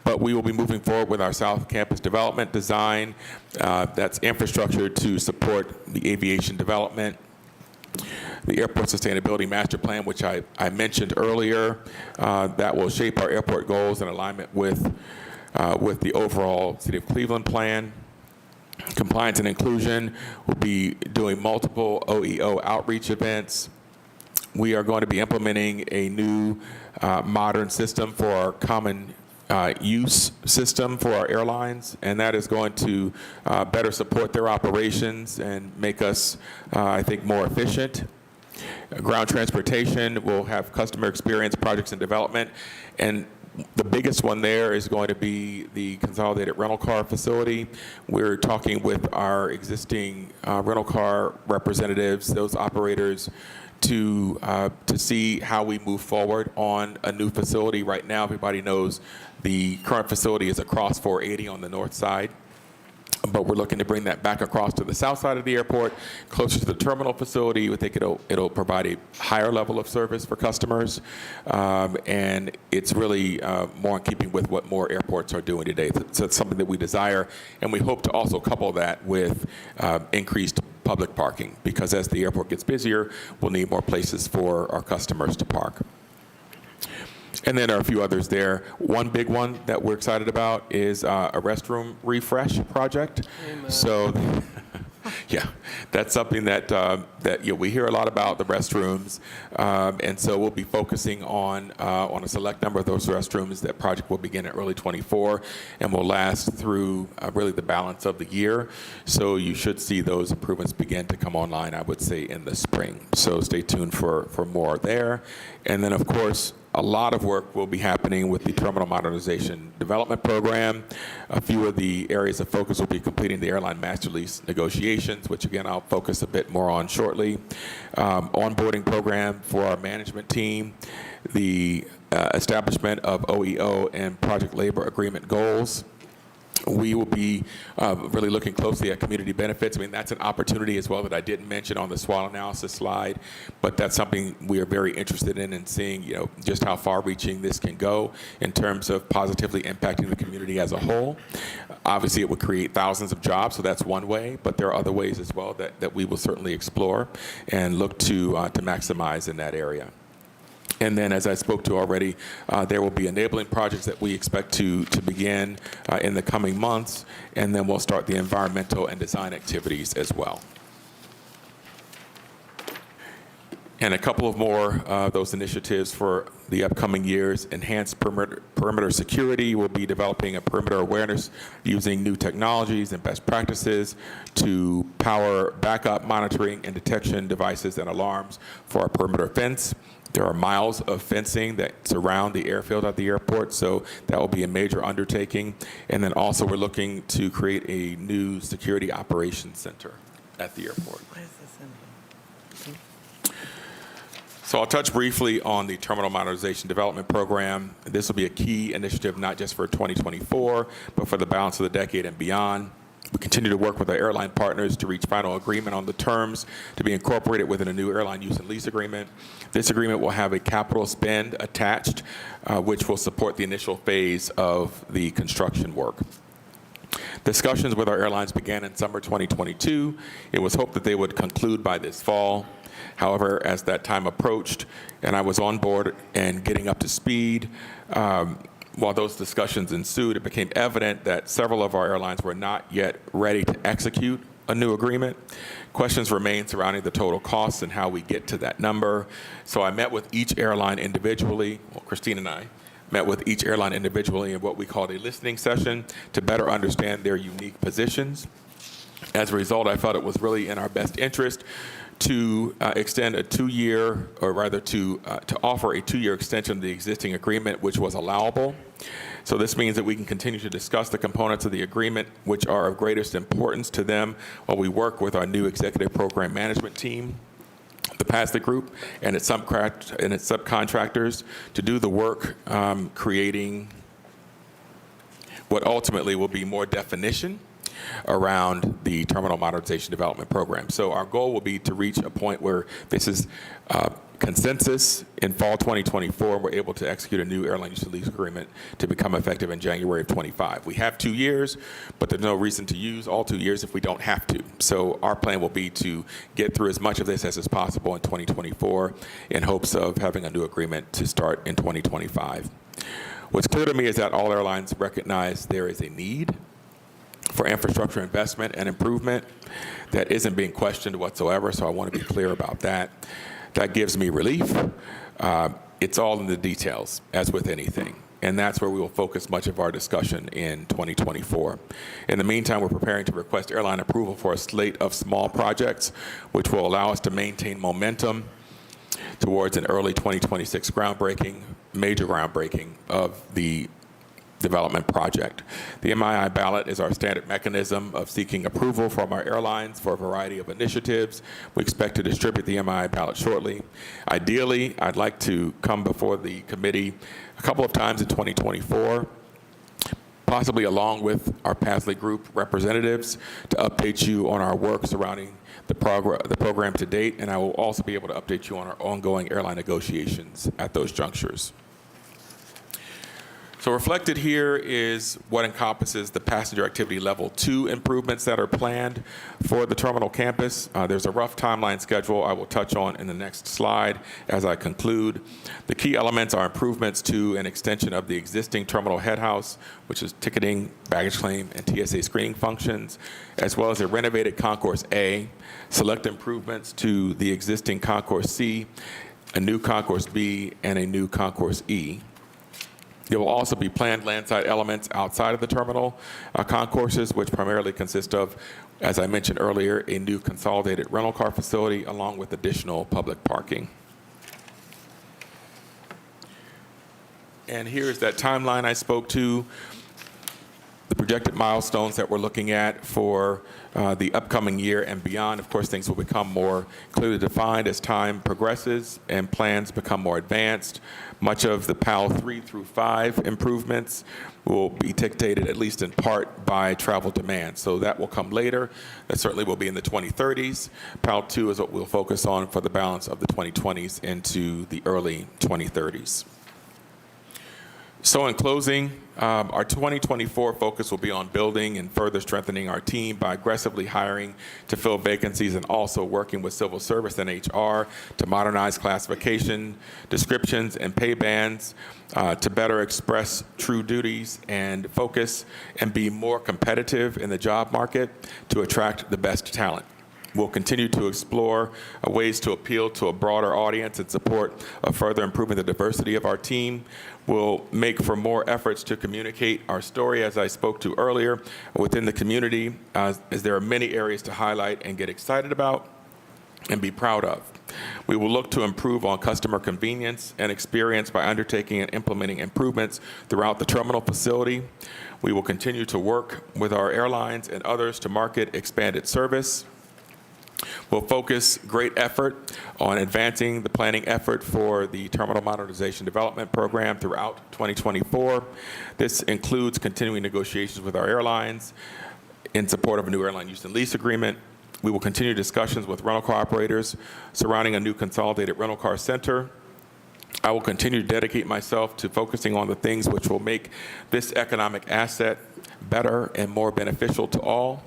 Speaker 4: But we will be moving forward with our South Campus development design. That's infrastructure to support the aviation development. The Airport Sustainability Master Plan, which I mentioned earlier, that will shape our airport goals in alignment with the overall City of Cleveland plan. Compliance and inclusion will be doing multiple OEO outreach events. We are going to be implementing a new modern system for our common use system for our airlines, and that is going to better support their operations and make us, I think, more efficient. Ground transportation will have customer experience projects and development, and the biggest one there is going to be the consolidated rental car facility. We're talking with our existing rental car representatives, those operators, to see how we move forward on a new facility. Right now, everybody knows the current facility is across 480 on the north side, but we're looking to bring that back across to the south side of the airport, closer to the terminal facility. We think it'll provide a higher level of service for customers, and it's really more in keeping with what more airports are doing today. So it's something that we desire, and we hope to also couple that with increased public parking, because as the airport gets busier, we'll need more places for our customers to park. And then there are a few others there. One big one that we're excited about is a restroom refresh project.
Speaker 1: Amen.
Speaker 4: So, yeah, that's something that we hear a lot about, the restrooms, and so we'll be focusing on a select number of those restrooms. That project will begin in early '24 and will last through really the balance of the year. So you should see those improvements begin to come online, I would say, in the spring. So stay tuned for more there. And then, of course, a lot of work will be happening with the Terminal Modernization Development Program. A few of the areas of focus will be completing the airline master lease negotiations, which again I'll focus a bit more on shortly. Onboarding program for our management team, the establishment of OEO and project labor agreement goals. We will be really looking closely at community benefits. I mean, that's an opportunity as well that I didn't mention on the SWOT analysis slide, but that's something we are very interested in and seeing, just how far-reaching this can go in terms of positively impacting the community as a whole. Obviously, it would create thousands of jobs, so that's one way, but there are other ways as well that we will certainly explore and look to maximize in that area. And then, as I spoke to already, there will be enabling projects that we expect to begin in the coming months, and then we'll start the environmental and design activities as well. And a couple of more those initiatives for the upcoming years. Enhanced perimeter security. We'll be developing a perimeter awareness using new technologies and best practices to power backup monitoring and detection devices and alarms for our perimeter fence. There are miles of fencing that surround the airfield at the airport, so that will be a major undertaking. And then also we're looking to create a new security operations center at the airport. So I'll touch briefly on the Terminal Modernization Development Program. This will be a key initiative not just for 2024, but for the balance of the decade and beyond. We continue to work with our airline partners to reach final agreement on the terms to be incorporated within a new airline use and lease agreement. This agreement will have a capital spend attached, which will support the initial phase of the construction work. Discussions with our airlines began in summer 2022. It was hoped that they would conclude by this fall. However, as that time approached and I was on board and getting up to speed, while those discussions ensued, it became evident that several of our airlines were not yet ready to execute a new agreement. Questions remain surrounding the total costs and how we get to that number. So I met with each airline individually, Christine and I met with each airline individually in what we called a listening session to better understand their unique positions. As a result, I felt it was really in our best interest to extend a 2-year, or rather to offer a 2-year extension of the existing agreement, which was allowable. So this means that we can continue to discuss the components of the agreement which are of greatest importance to them while we work with our new executive program management team, the PASTA Group, and its subcontractors to do the work creating what ultimately will be more definition around the Terminal Modernization Development Program. So our goal will be to reach a point where this is consensus in fall 2024, and we're able to execute a new airline use and lease agreement to become effective in January of 25. We have 2 years, but there's no reason to use all 2 years if we don't have to. So our plan will be to get through as much of this as is possible in 2024 in hopes of having a new agreement to start in 2025. What's clear to me is that all airlines recognize there is a need for infrastructure investment and improvement that isn't being questioned whatsoever, so I want to be clear about that. That gives me relief. It's all in the details, as with anything, and that's where we will focus much of our discussion in 2024. In the meantime, we're preparing to request airline approval for a slate of small projects, which will allow us to maintain momentum towards an early 2026 major groundbreaking of the development project. The MII ballot is our standard mechanism of seeking approval from our airlines for a variety of initiatives. We expect to distribute the MII ballot shortly. Ideally, I'd like to come before the committee a couple of times in 2024 possibly along with our Pasley Group representatives, to update you on our work surrounding the program to date, and I will also be able to update you on our ongoing airline negotiations at those junctures. So reflected here is what encompasses the passenger activity level 2 improvements that are planned for the terminal campus. There's a rough timeline schedule I will touch on in the next slide as I conclude. The key elements are improvements to an extension of the existing terminal head house, which is ticketing, baggage claim, and TSA screening functions, as well as a renovated Concourse A, select improvements to the existing Concourse C, a new Concourse B, and a new Concourse E. There will also be planned landside elements outside of the terminal concourses, which primarily consist of, as I mentioned earlier, a new consolidated rental car facility along with additional public parking. And here's that timeline I spoke to, the projected milestones that we're looking at for the upcoming year and beyond. Of course, things will become more clearly defined as time progresses and plans become more advanced. Much of the PAL 3 through 5 improvements will be dictated, at least in part, by travel demand. So that will come later. That certainly will be in the 2030s. PAL 2 is what we'll focus on for the balance of the 2020s into the early 2030s. So in closing, our 2024 focus will be on building and further strengthening our team by aggressively hiring to fill vacancies and also working with civil service and HR to modernize classification, descriptions, and pay bands to better express true duties and focus and be more competitive in the job market to attract the best talent. We'll continue to explore ways to appeal to a broader audience and support further improving the diversity of our team. We'll make for more efforts to communicate our story, as I spoke to earlier, within the community, as there are many areas to highlight and get excited about and be proud of. We will look to improve on customer convenience and experience by undertaking and implementing improvements throughout the terminal facility. We will continue to work with our airlines and others to market expanded service. We'll focus great effort on advancing the planning effort for the Terminal Modernization Development Program throughout 2024. This includes continuing negotiations with our airlines in support of a new airline use and lease agreement. We will continue discussions with rental car operators surrounding a new consolidated rental car center. I will continue to dedicate myself to focusing on the things which will make this economic asset better and more beneficial to all.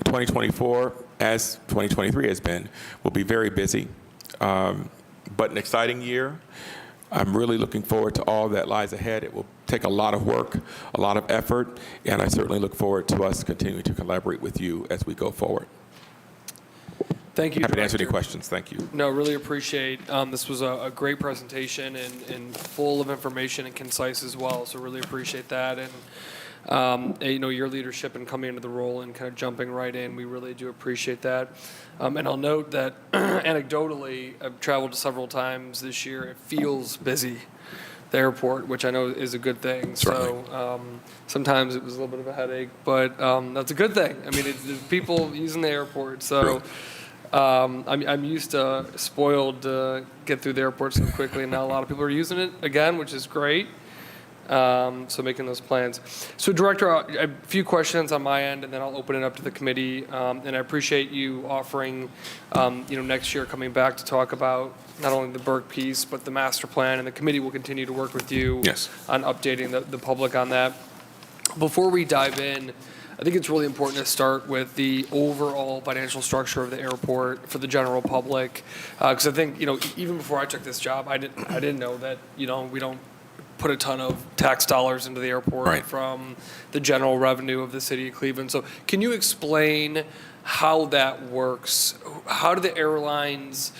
Speaker 4: 2024, as 2023 has been, will be very busy, but an exciting year. I'm really looking forward to all that lies ahead. It will take a lot of work, a lot of effort, and I certainly look forward to us continuing to collaborate with you as we go forward.
Speaker 1: Thank you,
Speaker 4: Happy to answer any
Speaker 1: Director.
Speaker 4: questions. Thank you.
Speaker 1: No, really appreciate, this was a great presentation and full of information and concise as well, so really appreciate that. And you know, your leadership and coming into the role and kind of jumping right in, we really do appreciate that. And I'll note that anecdotally, I've traveled several times this year. It feels busy, the airport, which I know is a good thing.
Speaker 4: Certainly.
Speaker 1: So sometimes it was a little bit of a headache, but that's a good thing. I mean, it's people using the airport. So I'm used to spoiled to get through the airport so quickly, and now a lot of people are using it again, which is great. So making those plans. So Director, a few questions on my end, and then I'll open it up to the committee. And I appreciate you offering, you know, next year coming back to talk about not only the Burke piece, but the master plan, and the committee will continue to work with you on updating the public on that. Before we dive in, I think it's really important to start with the overall financial structure of the airport for the general public, because I think, you know, even before I took this job, I didn't know that, you know, we don't put a ton of tax dollars into the airport from the general revenue of the city of Cleveland. So can you explain how that works? How do the airlines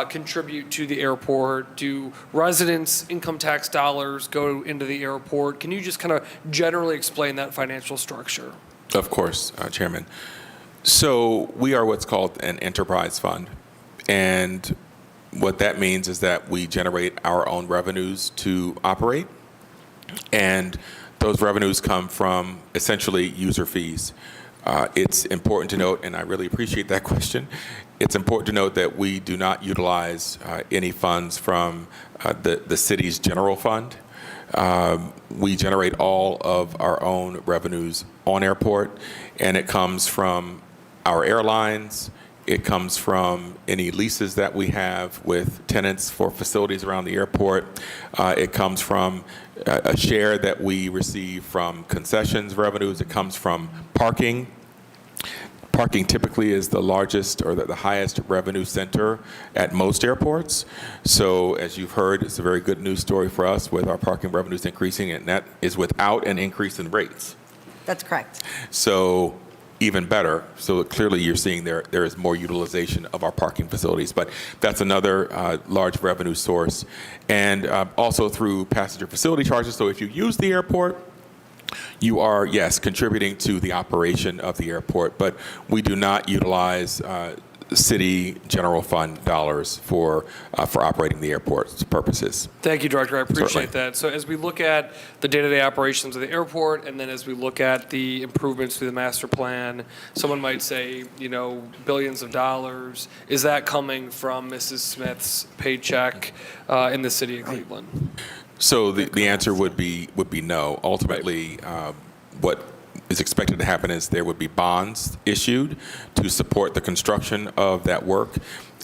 Speaker 1: contribute to the airport? Do residents' income tax dollars go into the airport? Can you just kind of generally explain that financial structure?
Speaker 4: Of course, Chairman. So we are what's called an enterprise fund, and what that means is that we generate our own revenues to operate, and those revenues come from essentially user fees. It's important to note, and I really appreciate that question, it's important to note that we do not utilize any funds from the city's general fund. We generate all of our own revenues on airport, and it comes from our airlines. It comes from any leases that we have with tenants for facilities around the airport. It comes from a share that we receive from concessions revenues. It comes from parking. Parking typically is the largest or the highest revenue center at most airports. So as you've heard, it's a very good news story for us with our parking revenues increasing, and that is without an increase in rates.
Speaker 3: That's correct.
Speaker 4: So even better. So clearly you're seeing there is more utilization of our parking facilities, but that's another large revenue source. And also through passenger facility charges. So if you use the airport, you are, yes, contributing to the operation of the airport, but we do not utilize city general fund dollars for operating the airport's purposes.
Speaker 1: Thank you, Director. I appreciate
Speaker 4: Certainly.
Speaker 1: that. So as we look at the day-to-day operations of the airport, and then as we look at the improvements to the master plan, someone might say, billions of dollars. Is that coming from Mrs. Smith's paycheck in the city of Cleveland?
Speaker 4: So the answer would be no. Ultimately, what is expected to happen is there would be bonds issued to support the construction of that work,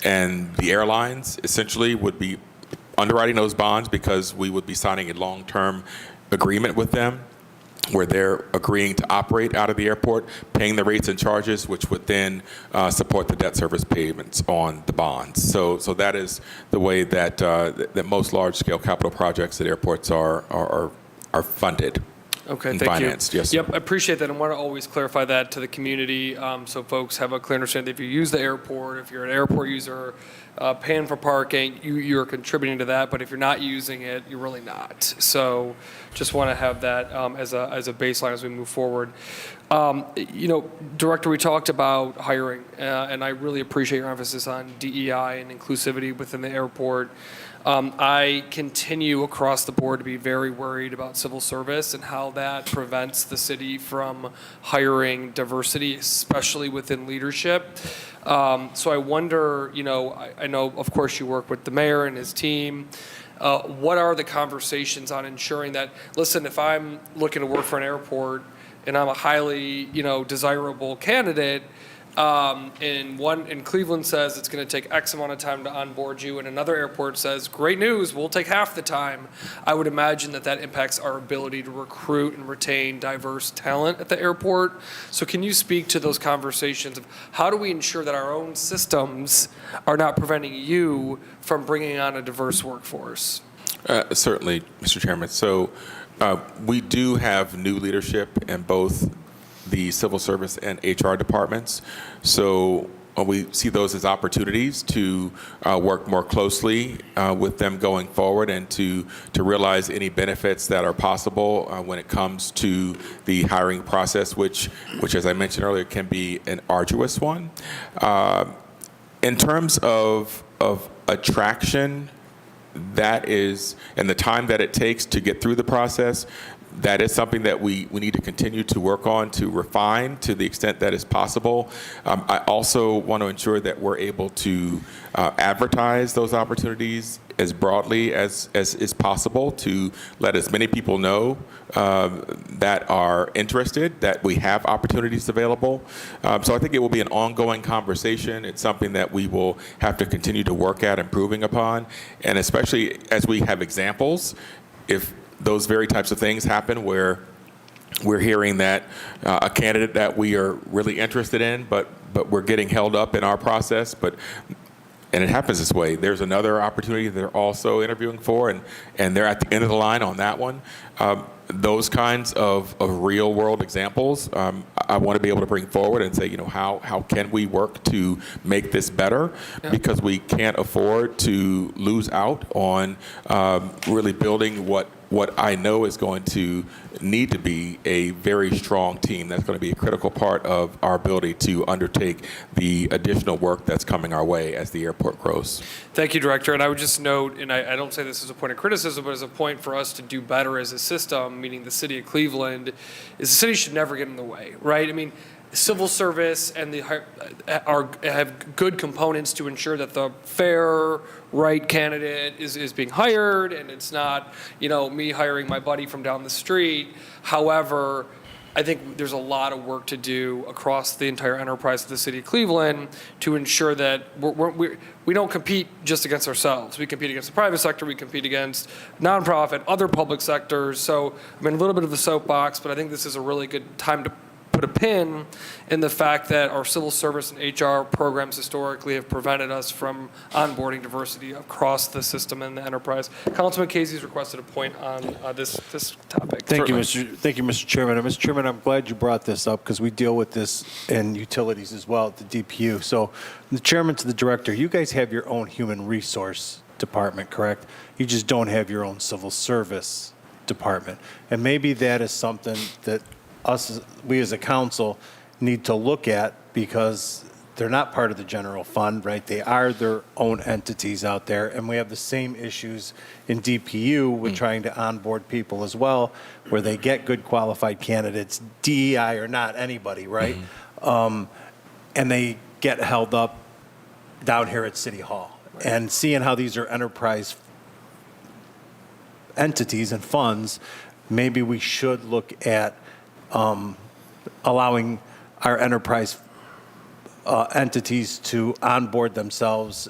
Speaker 4: and the airlines essentially would be underwriting those bonds because we would be signing a long-term agreement with them where they're agreeing to operate out of the airport, paying the rates and charges, which would then support the debt service payments on the bonds. So that is the way that that most large-scale capital projects at airports are funded.
Speaker 1: Okay,
Speaker 4: and
Speaker 1: thank
Speaker 4: financed.
Speaker 1: you.
Speaker 4: Yes, sir.
Speaker 1: Yep, I appreciate that. I want to always clarify that to the community so folks have a clear understanding. If you use the airport, if you're an airport user, paying for parking, you're contributing to that. But if you're not using it, you're really not. So just want to have that as a baseline as we move forward. Director, we talked about hiring, and I really appreciate your emphasis on DEI and inclusivity within the airport. I continue across the board to be very worried about civil service and how that prevents the city from hiring diversity, especially within leadership. So I wonder, I know, of course, you work with the mayor and his team. What are the conversations on ensuring that, listen, if I'm looking to work for an airport and I'm a highly, desirable candidate, and Cleveland says it's going to take X amount of time to onboard you, and another airport says, great news, we'll take half the time. I would imagine that impacts our ability to recruit and retain diverse talent at the airport. So can you speak to those conversations of how do we ensure that our own systems are not preventing you from bringing on a diverse workforce?
Speaker 4: Certainly, Mr. Chairman. So we do have new leadership in both the civil service and HR departments. So we see those as opportunities to work more closely with them going forward and to realize any benefits that are possible when it comes to the hiring process, which as I mentioned earlier, can be an arduous one. In terms of attraction, that is, and the time that it takes to get through the process, that is something that we need to continue to work on, to refine to the extent that is possible. I also want to ensure that we're able to advertise those opportunities as broadly as is possible to let as many people know that are interested, that we have opportunities available. So I think it will be an ongoing conversation. It's something that we will have to continue to work at improving upon, and especially as we have examples, if those very types of things happen where we're hearing that a candidate that we are really interested in, but we're getting held up in our process, and it happens this way. There's another opportunity they're also interviewing for, and they're at the end of the line on that one. Those kinds of real world examples, I want to be able to bring forward and say, how can we work to make this better? Yeah. Because we can't afford to lose out on really building what I know is going to need to be a very strong team that's going to be a critical part of our ability to undertake the additional work that's coming our way as the airport grows.
Speaker 1: Thank you, Director. And I would just note, and I don't say this as a point of criticism, but as a point for us to do better as a system, meaning the city of Cleveland, is the city should never get in the way, right? I mean, civil service and have good components to ensure that the fair, right candidate is being hired, and it's not, me hiring my buddy from down the street. However, I think there's a lot of work to do across the entire enterprise of the city of Cleveland to ensure that we don't compete just against ourselves. We compete against the private sector, we compete against nonprofit, other public sectors. So I'm in a little bit of the soapbox, but I think this is a really good time to put a pin in the fact that our civil service and HR programs historically have prevented us from onboarding diversity across the system and the enterprise. Councilman Casey's requested a point on this topic.
Speaker 5: Thank you, Mr. Chairman. And Mr. Chairman, I'm glad you brought this up because we deal with this in utilities as well at the DPU. So the chairman to the director, you guys have your own human resource department, correct? You just don't have your own civil service department. And maybe that is something that we as a council need to look at because they're not part of the general fund, right? They are their own entities out there. And we have the same issues in DPU with trying to onboard people as well, where they get good qualified candidates, DEI or not, anybody, right? And they get held up down here at City Hall. Right. And seeing how these are enterprise entities and funds, maybe we should look at allowing our enterprise entities to onboard themselves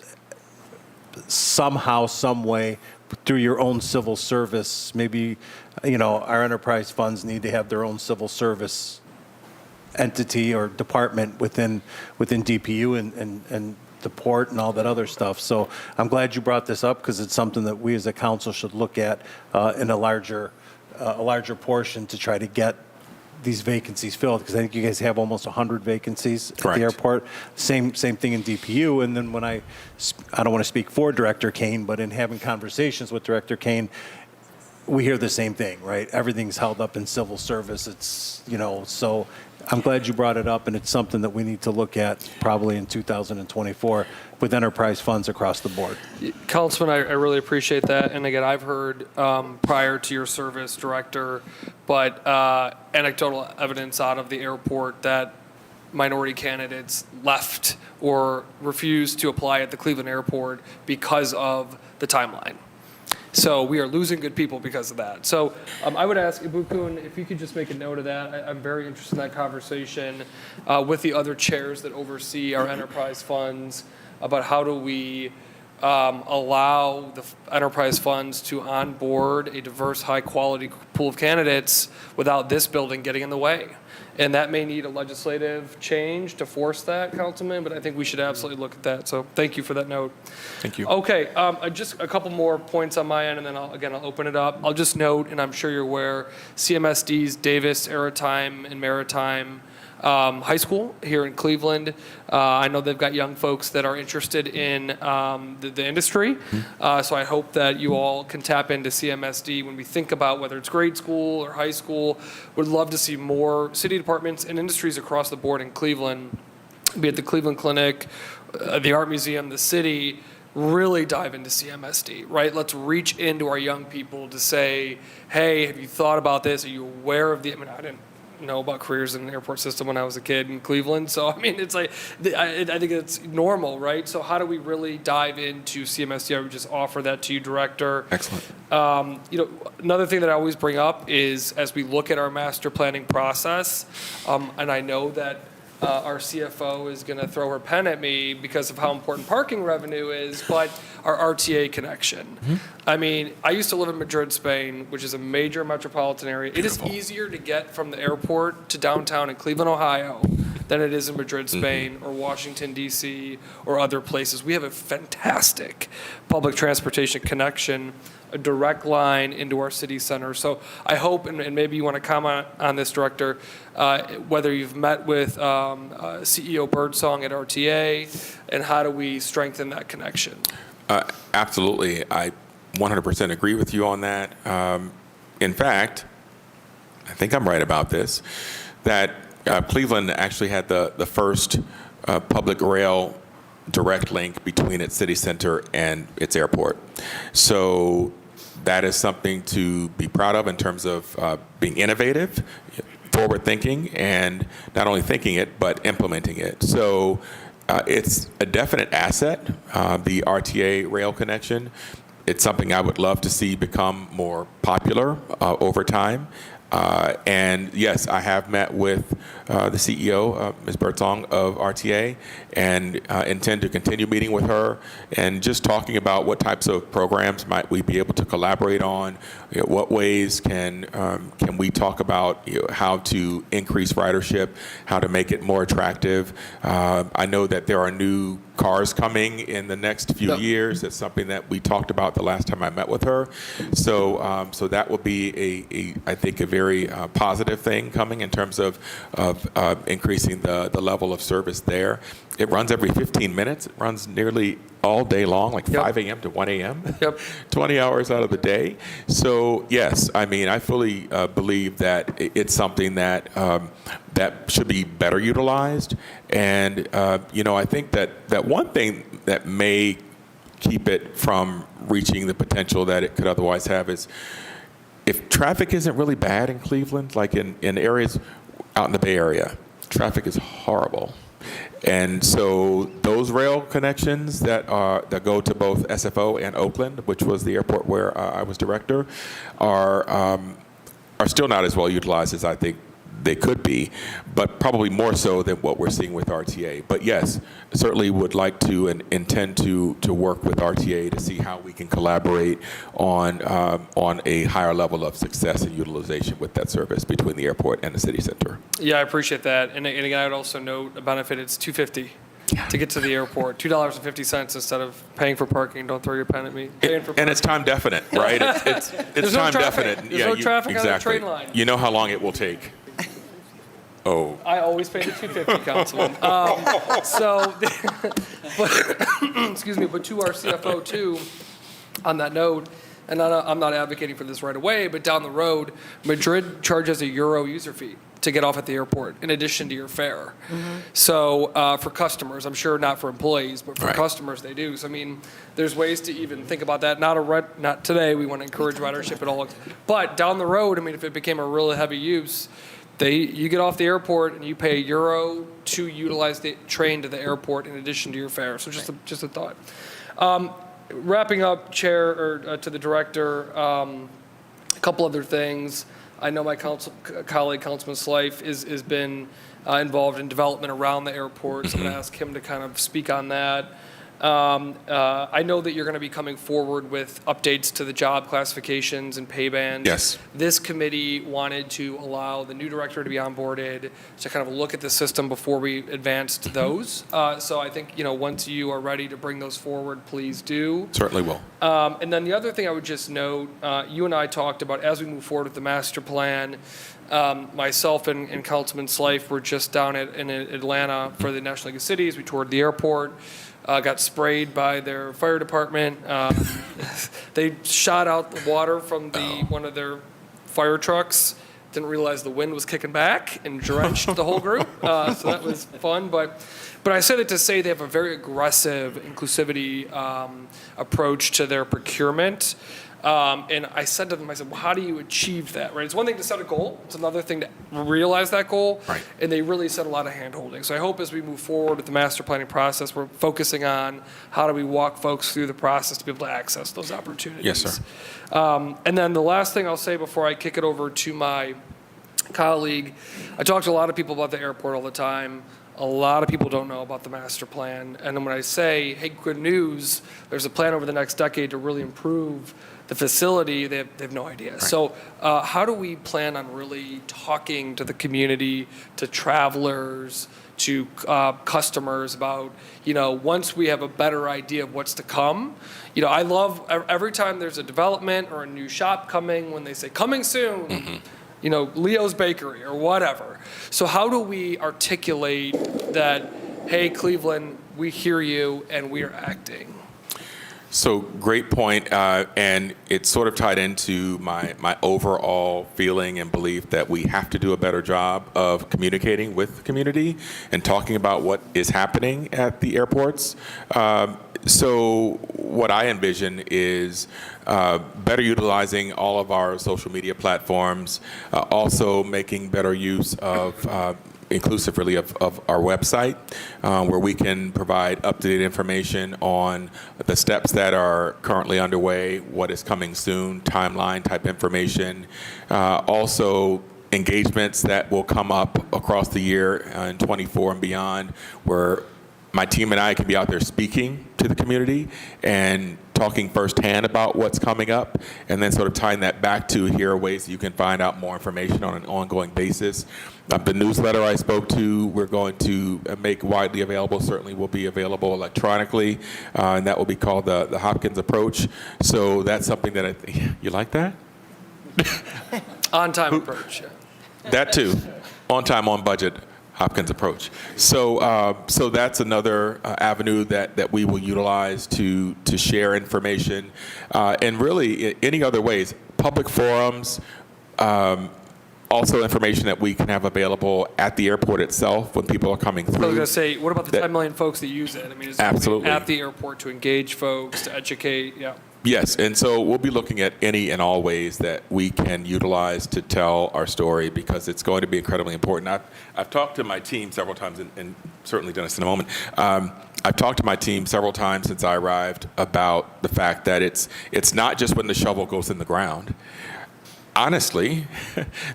Speaker 5: somehow, some way, through your own civil service. Maybe, our enterprise funds need to have their own civil service entity or department within DPU and the port and all that other stuff. So I'm glad you brought this up because it's something that we as a council should look at in a larger portion to try to get these vacancies filled, because I think you guys have almost 100 vacancies at the airport. Same thing in DPU. And then when I don't want to speak for Director Kane, but in having conversations with Director Kane, we hear the same thing, right? Everything's held up in civil service. It's, so I'm glad you brought it up, and it's something that we need to look at probably in 2024 with enterprise funds across the board.
Speaker 1: Councilman, I really appreciate that. And again, I've heard prior to your service, Director, but anecdotal evidence out of the airport that minority candidates left or refused to apply at the Cleveland airport because of the timeline. So we are losing good people because of that. So I would ask Ibukun if you could just make a note of that. I'm very interested in that conversation with the other chairs that oversee our enterprise funds about how do we allow the enterprise funds to onboard a diverse, high-quality pool of candidates without this building getting in the way. And that may need a legislative change to force that, Councilman, but I think we should absolutely look at that. So thank you for that note.
Speaker 4: Thank you.
Speaker 1: Okay, just a couple more points on my end, and then I'll open it up. I'll just note, and I'm sure you're aware, CMSD's Davis, Aratime, and Maritime High School here in Cleveland. I know they've got young folks that are interested in the industry. So I hope that you all can tap into CMSD when we think about whether it's grade school or high school. Would love to see more city departments and industries across the board in Cleveland, be it the Cleveland Clinic, the Art Museum, the city, really dive into CMSD, right? Let's reach into our young people to say, hey, have you thought about this? Are you aware of I didn't know about careers in the airport system when I was a kid in Cleveland. So, it's like, I think it's normal, right? So how do we really dive into CMSD? I would just offer that to you, Director.
Speaker 4: Excellent.
Speaker 1: Another thing that I always bring up is as we look at our master planning process, and I know that our CFO is going to throw her pen at me because of how important parking revenue is, but our RTA connection. I used to live in Madrid, Spain, which is a major metropolitan area. Beautiful. It is easier to get from the airport to downtown in Cleveland, Ohio, than it is in Madrid, Spain, or Washington, D.C., or other places. We have a fantastic public transportation connection, a direct line into our city center. So I hope, and maybe you want to comment on this, Director, whether you've met with CEO Birdsong at RTA, and how do we strengthen that connection?
Speaker 4: Absolutely. I 100% agree with you on that. In fact, I think I'm right about this, that Cleveland actually had the first public rail direct link between its city center and its airport. So that is something to be proud of in terms of being innovative. forward thinking, and not only thinking it, but implementing it. So it's a definite asset, the RTA rail connection. It's something I would love to see become more popular over time. And yes, I have met with the CEO, Ms. Birdsong of RTA, and intend to continue meeting with her and just talking about what types of programs might we be able to collaborate on. What ways can we talk about how to increase ridership, how to make it more attractive. I know that there are new cars coming in the next few years. That's something that we talked about the last time I met with her. So so that will be I think a very positive thing coming in terms of increasing the level of service there. It runs every 15 minutes. It runs nearly all day long, like 5 a.m. to 1 a.m.
Speaker 1: Yep.
Speaker 4: 20 hours out of the day. So yes, I mean, I fully believe that it's something that that should be better utilized. And I think that one thing that may keep it from reaching the potential that it could otherwise have is if traffic isn't really bad in Cleveland, like in areas out in the Bay Area, traffic is horrible. And so those rail connections that go to both SFO and Oakland, which was the airport where I was director, are still not as well utilized as I think they could be, but probably more so than what we're seeing with RTA. But yes, certainly would like to and intend to work with RTA to see how we can collaborate on a higher level of success and utilization with that service between the airport and the city center.
Speaker 1: Yeah, I appreciate that. And again, I would also note a benefit, it's $2.50 to get to the airport, $2.50 instead of paying for parking. Don't throw your pen at me.
Speaker 4: And it's time definite, right? It's
Speaker 1: There's no
Speaker 4: time
Speaker 1: traffic.
Speaker 4: definite.
Speaker 1: There's no traffic on the
Speaker 4: exactly.
Speaker 1: train line.
Speaker 4: You know how long it will take. Oh.
Speaker 1: I always pay the $2.50, Councilman. But excuse me, but to our CFO too, on that note, and I'm not advocating for this right away, but down the road, Madrid charges a Euro user fee to get off at the airport in addition to your fare. So for customers, I'm sure not for employees, but for customers they do. So I mean, there's ways to even think about that. Not today. We want to encourage ridership at all, but down the road, I mean, if it became a really heavy use, you get off the airport and you pay €1 to utilize the train to the airport in addition to your fare. So just a thought. Wrapping up, Chair, or to the Director, a couple other things. I know my colleague, Councilman Slife, has been involved in development around the airport, so I'm going to ask him to kind of speak on that. I know that you're going to be coming forward with updates to the job classifications and pay bands.
Speaker 4: Yes.
Speaker 1: This committee wanted to allow the new director to be onboarded to kind of look at the system before we advance to those. So I think, once you are ready to bring those forward, please do.
Speaker 4: Certainly will.
Speaker 1: And then the other thing I would just note, you and I talked about as we move forward with the master plan, myself and Councilman Slife were just down in Atlanta for the National League of Cities. We toured the airport. Got sprayed by their fire department. They shot out the water from one of their fire trucks. Didn't realize the wind was kicking back and drenched the whole group. So that was fun. But I say that to say they have a very aggressive inclusivity approach to their procurement. And I said to them, I said, well, how do you achieve that, right? It's one thing to set a goal. It's another thing to realize that goal. Right. And they really set a lot of hand-holding. So I hope as we move forward with the master planning process, we're focusing on how do we walk folks through the process to be able to access those opportunities.
Speaker 4: Yes, sir.
Speaker 1: And then the last thing I'll say before I kick it over to my colleague, I talk to a lot of people about the airport all the time. A lot of people don't know about the master plan. And then when I say, hey, good news, there's a plan over the next decade to really improve the facility, they have no idea. Right. So how do we plan on really talking to the community, to travelers, to customers about, once we have a better idea of what's to come? I love every time there's a development or a new shop coming, when they say, coming soon, Leo's Bakery or whatever. So how do we articulate that, hey, Cleveland, we hear you and we are acting?
Speaker 4: So great point, and it's sort of tied into my overall feeling and belief that we have to do a better job of communicating with the community and talking about what is happening at the airports. So what I envision is better utilizing all of our social media platforms, also making better use of inclusive really of our website, where we can provide up-to-date information on the steps that are currently underway, what is coming soon, timeline type information. Also engagements that will come up across the year in 24 and beyond, where my team and I can be out there speaking to the community and talking firsthand about what's coming up, and then sort of tying that back to here are ways that you can find out more information on an ongoing basis. The newsletter I spoke to, we're going to make widely available, certainly will be available electronically, and that will be called the Hopkins Approach. So that's something that I think, you like that?
Speaker 1: On-time approach, yeah.
Speaker 4: That too, on time, on budget. Hopkins Approach. So, so that's another avenue that we will utilize to share information, and really any other ways, public forums, also information that we can have available at the airport itself when people are coming through.
Speaker 1: I was going to say, what about the
Speaker 4: That-
Speaker 1: 10 million folks that use it? I mean, is there
Speaker 4: Absolutely.
Speaker 1: at the airport to engage folks, to educate? Yeah.
Speaker 4: Yes, and so we'll be looking at any and all ways that we can utilize to tell our story, because it's going to be incredibly important. I've talked to my team several times, and certainly Dennis in a moment. I've talked to my team several times since I arrived about the fact that it's not just when the shovel goes in the ground. Honestly,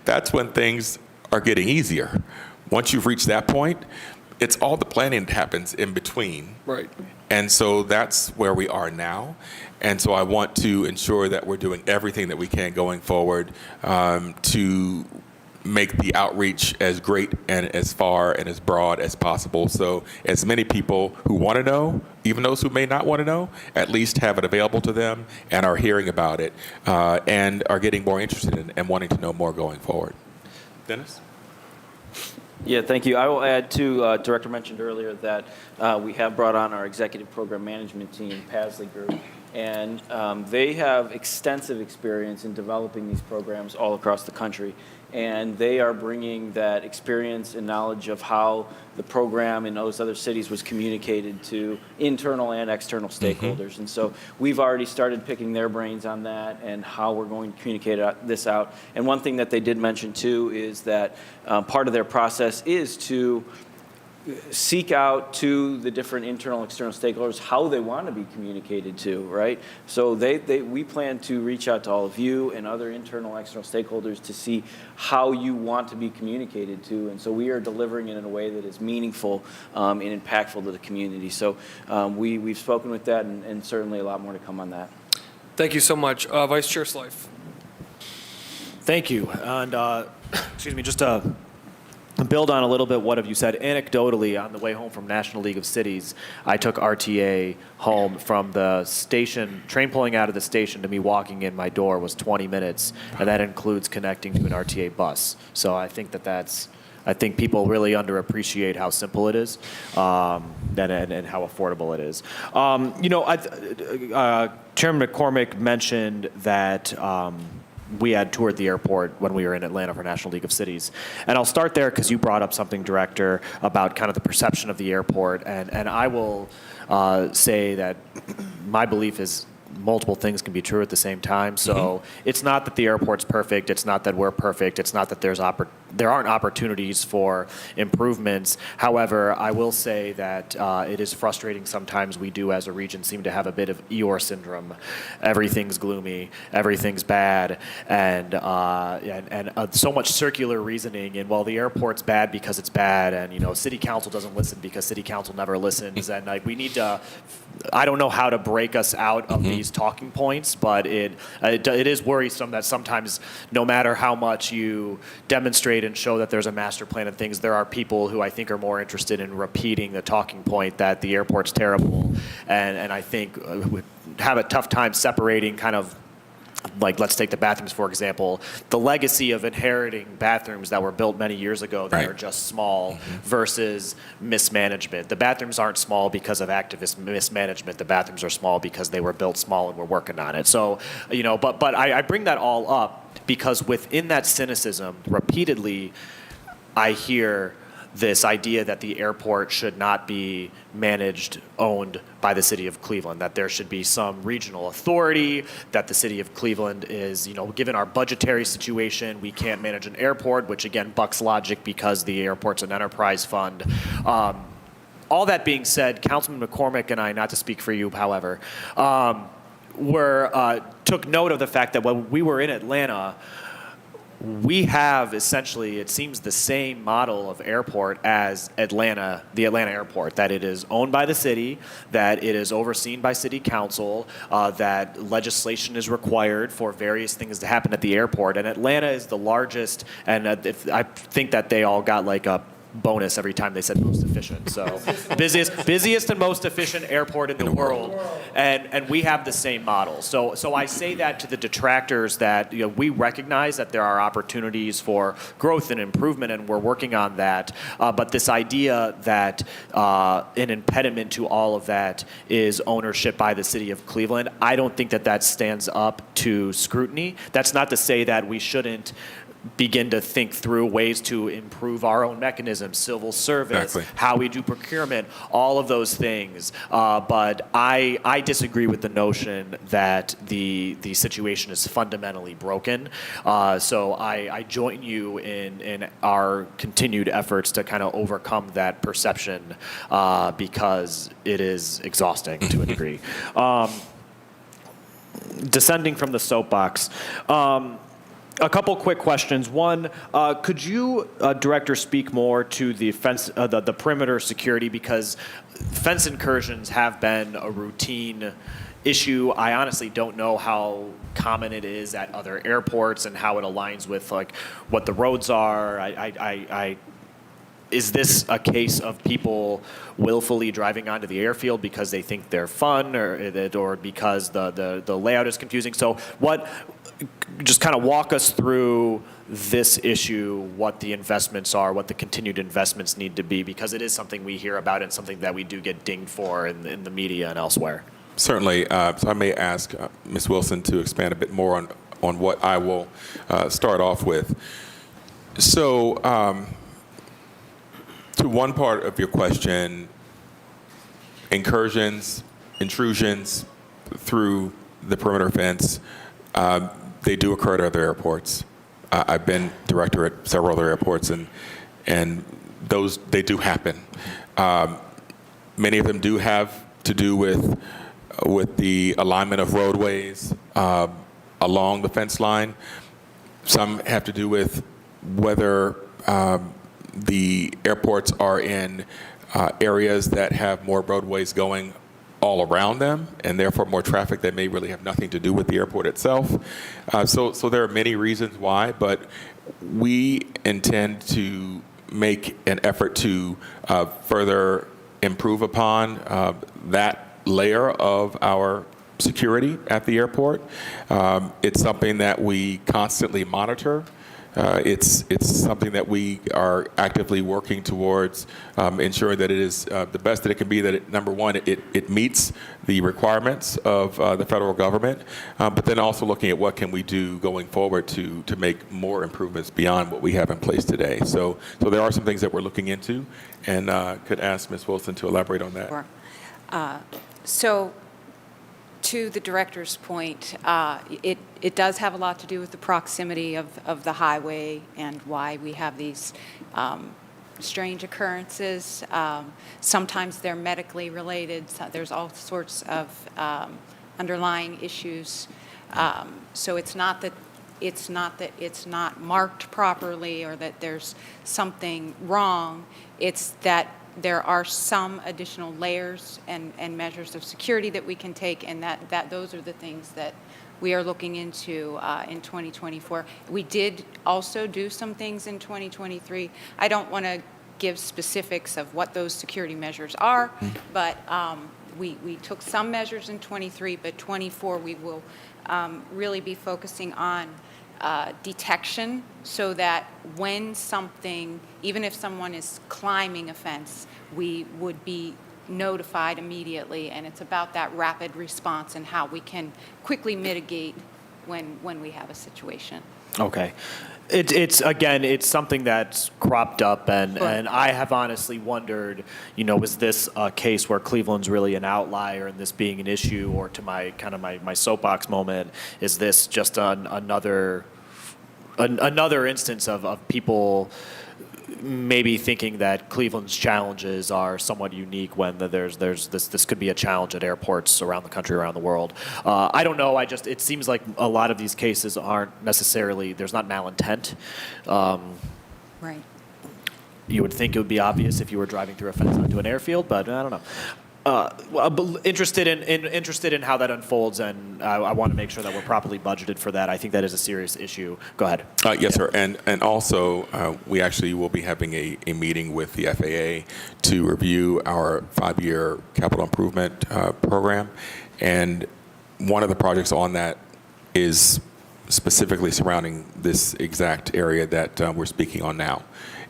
Speaker 4: that's when things are getting easier. Once you've reached that point, it's all the planning that happens in between.
Speaker 1: Right.
Speaker 4: And so that's where we are now. And so I want to ensure that we're doing everything that we can going forward to make the outreach as great and as far and as broad as possible. So as many people who want to know, even those who may not want to know, at least have it available to them and are hearing about it and are getting more interested in and wanting to know more going forward. Dennis?
Speaker 6: Yeah, thank you. I will add to, Director mentioned earlier that we have brought on our executive program management team, Pasley Group, and they have extensive experience in developing these programs all across the country. And they are bringing that experience and knowledge of how the program in those other cities was communicated to internal and external stakeholders. And so we've already started picking their brains on that and how we're going to communicate this out. And one thing that they did mention too is that part of their process is to seek out to the different internal and external stakeholders how they want to be communicated to, right? So we plan to reach out to all of you and other internal and external stakeholders to see how you want to be communicated to. And so we are delivering it in a way that is meaningful and impactful to the community. So we've spoken with that, and certainly a lot more to come on that.
Speaker 1: Thank you so much. Vice Chair Slife.
Speaker 7: Thank you. And excuse me, just to build on a little bit what have you said. Anecdotally, on the way home from National League of Cities, I took RTA home from the station. Train pulling out of the station to me walking in my door was 20 minutes, and that includes connecting to an RTA bus. So I think I think people really underappreciate how simple it is and how affordable it is. Chairman McCormick mentioned that we had toured the airport when we were in Atlanta for National League of Cities. And I'll start there because you brought up something, Director, about kind of the perception of the airport. And I will say that my belief is multiple things can be true at the same time. So it's not that the airport's perfect. It's not that we're perfect. It's not that there aren't opportunities for improvements. However, I will say that it is frustrating sometimes. We do, as a region, seem to have a bit of Eeyore syndrome. Everything's gloomy. Everything's bad. And so much circular reasoning. And, well, the airport's bad because it's bad. And, city council doesn't listen because city council never listens. And we need to, I don't know how to break us out of these talking points, but it is worrisome that sometimes no matter how much you demonstrate and show that there's a master plan and things, there are people who I think are more interested in repeating the talking point that the airport's terrible, and I think would have a tough time separating kind of like, let's take the bathrooms, for example, the legacy of inheriting bathrooms that were built many years ago that
Speaker 4: Right.
Speaker 7: are just small versus mismanagement. The bathrooms aren't small because of activist mismanagement. The bathrooms are small because they were built small and we're working on it. So, but I bring that all up because within that cynicism, repeatedly, I hear this idea that the airport should not be managed, owned by the city of Cleveland, that there should be some regional authority, that the city of Cleveland is, given our budgetary situation, we can't manage an airport, which again bucks logic because the airport's an enterprise fund. All that being said, Councilman McCormick and I, not to speak for you, however, took note of the fact that when we were in Atlanta, we have essentially, it seems, the same model of airport as the Atlanta airport, that it is owned by the city, that it is overseen by city council, that legislation is required for various things to happen at the airport. And Atlanta is the largest, and I think that they all got like a bonus every time they said most efficient. So busiest and most efficient airport in the world. And we have the same model. So I say that to the detractors that we recognize that there are opportunities for growth and improvement, and we're working on that. But this idea that an impediment to all of that is ownership by the city of Cleveland, I don't think that stands up to scrutiny. That's not to say that we shouldn't begin to think through ways to improve our own mechanisms, civil service,
Speaker 4: Exactly.
Speaker 7: how we do procurement, all of those things. But I disagree with the notion that the situation is fundamentally broken. So I join you in our continued efforts to kind of overcome that perception because it is exhausting to a degree. Descending from the soapbox, a couple quick questions. One, could you, Director, speak more to the fence, the perimeter security, because fence incursions have been a routine issue. I honestly don't know how common it is at other airports and how it aligns with like what the roads are. Is this a case of people willfully driving onto the airfield because they think they're fun, or because the layout is confusing? So just kind of walk us through this issue, what the investments are, what the continued investments need to be, because it is something we hear about and something that we do get dinged for in the media and elsewhere.
Speaker 4: Certainly. So I may ask Ms. Wilson to expand a bit more on what I will start off with. So to one part of your question, incursions, intrusions through the perimeter fence, they do occur at other airports. I've been director at several other airports, and they do happen. Many of them do have to do with the alignment of roadways along the fence line. Some have to do with whether the airports are in areas that have more roadways going all around them, and therefore more traffic that may really have nothing to do with the airport itself. So there are many reasons why, but we intend to make an effort to further improve upon that layer of our security at the airport. It's something that we constantly monitor. It's something that we are actively working towards ensuring that it is the best that it can be, that number one, it meets the requirements of the federal government, but then also looking at what can we do going forward to make more improvements beyond what we have in place today. So there are some things that we're looking into, and could ask Ms. Wilson to elaborate on that.
Speaker 8: Sure. So to the director's point, it does have a lot to do with the proximity of the highway and why we have these strange occurrences. Sometimes they're medically related. So there's all sorts of underlying issues. So it's not that it's not marked properly or that there's something wrong. It's that there are some additional layers and measures of security that we can take, and that those are the things that we are looking into in 2024. We did also do some things in 2023. I don't want to give specifics of what those security measures are, but we took some measures in '23, but '24, we will really be focusing on detection, so that when something, even if someone is climbing a fence, we would be notified immediately, and it's about that rapid response and how we can quickly mitigate when we have a situation.
Speaker 7: Okay. It's something that's cropped up, and I have honestly wondered, is this a case where Cleveland's really an outlier in this being an issue, or to my soapbox moment, is this just another instance of people maybe thinking that Cleveland's challenges are somewhat unique when this could be a challenge at airports around the country, around the world. I don't know. It seems like a lot of these cases aren't necessarily, there's not malintent.
Speaker 8: Right.
Speaker 7: You would think it would be obvious if you were driving through a fence onto an airfield, but I don't know. Interested in how that unfolds, and I want to make sure that we're properly budgeted for that. I think that is a serious issue. Go ahead.
Speaker 4: Yes, sir. And also, we actually will be having a meeting with the FAA to review our 5-year capital improvement program. And one of the projects on that is specifically surrounding this exact area that we're speaking on now,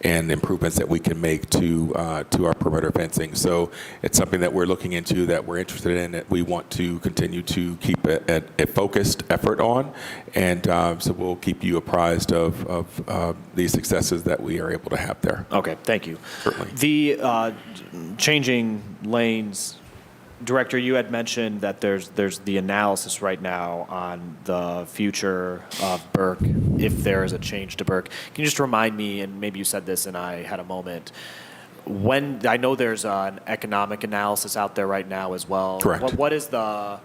Speaker 4: and improvements that we can make to our perimeter fencing. So it's something that we're looking into, that we're interested in, that we want to continue to keep a focused effort on. And so we'll keep you apprised of the successes that we are able to have there.
Speaker 7: Okay, thank you.
Speaker 4: Certainly.
Speaker 7: The changing lanes, Director, you had mentioned that there's the analysis right now on the future of Burke, if there is a change to Burke. Can you just remind me, and maybe you said this and I had a moment, when I know there's an economic analysis out there right now as well.
Speaker 4: Correct.
Speaker 7: What is the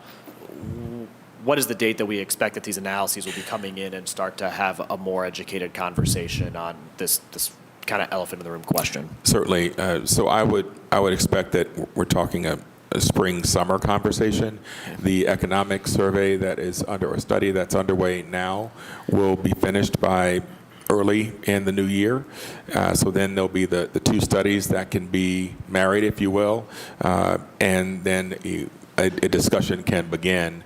Speaker 7: date that we expect that these analyses will be coming in and start to have a more educated conversation on this kind of elephant in the room question?
Speaker 4: Certainly. So I would expect that we're talking a spring-summer conversation. The economic survey that is a study that's underway now will be finished by early in the new year. So then there'll be the two studies that can be married, if you will, and then a discussion can begin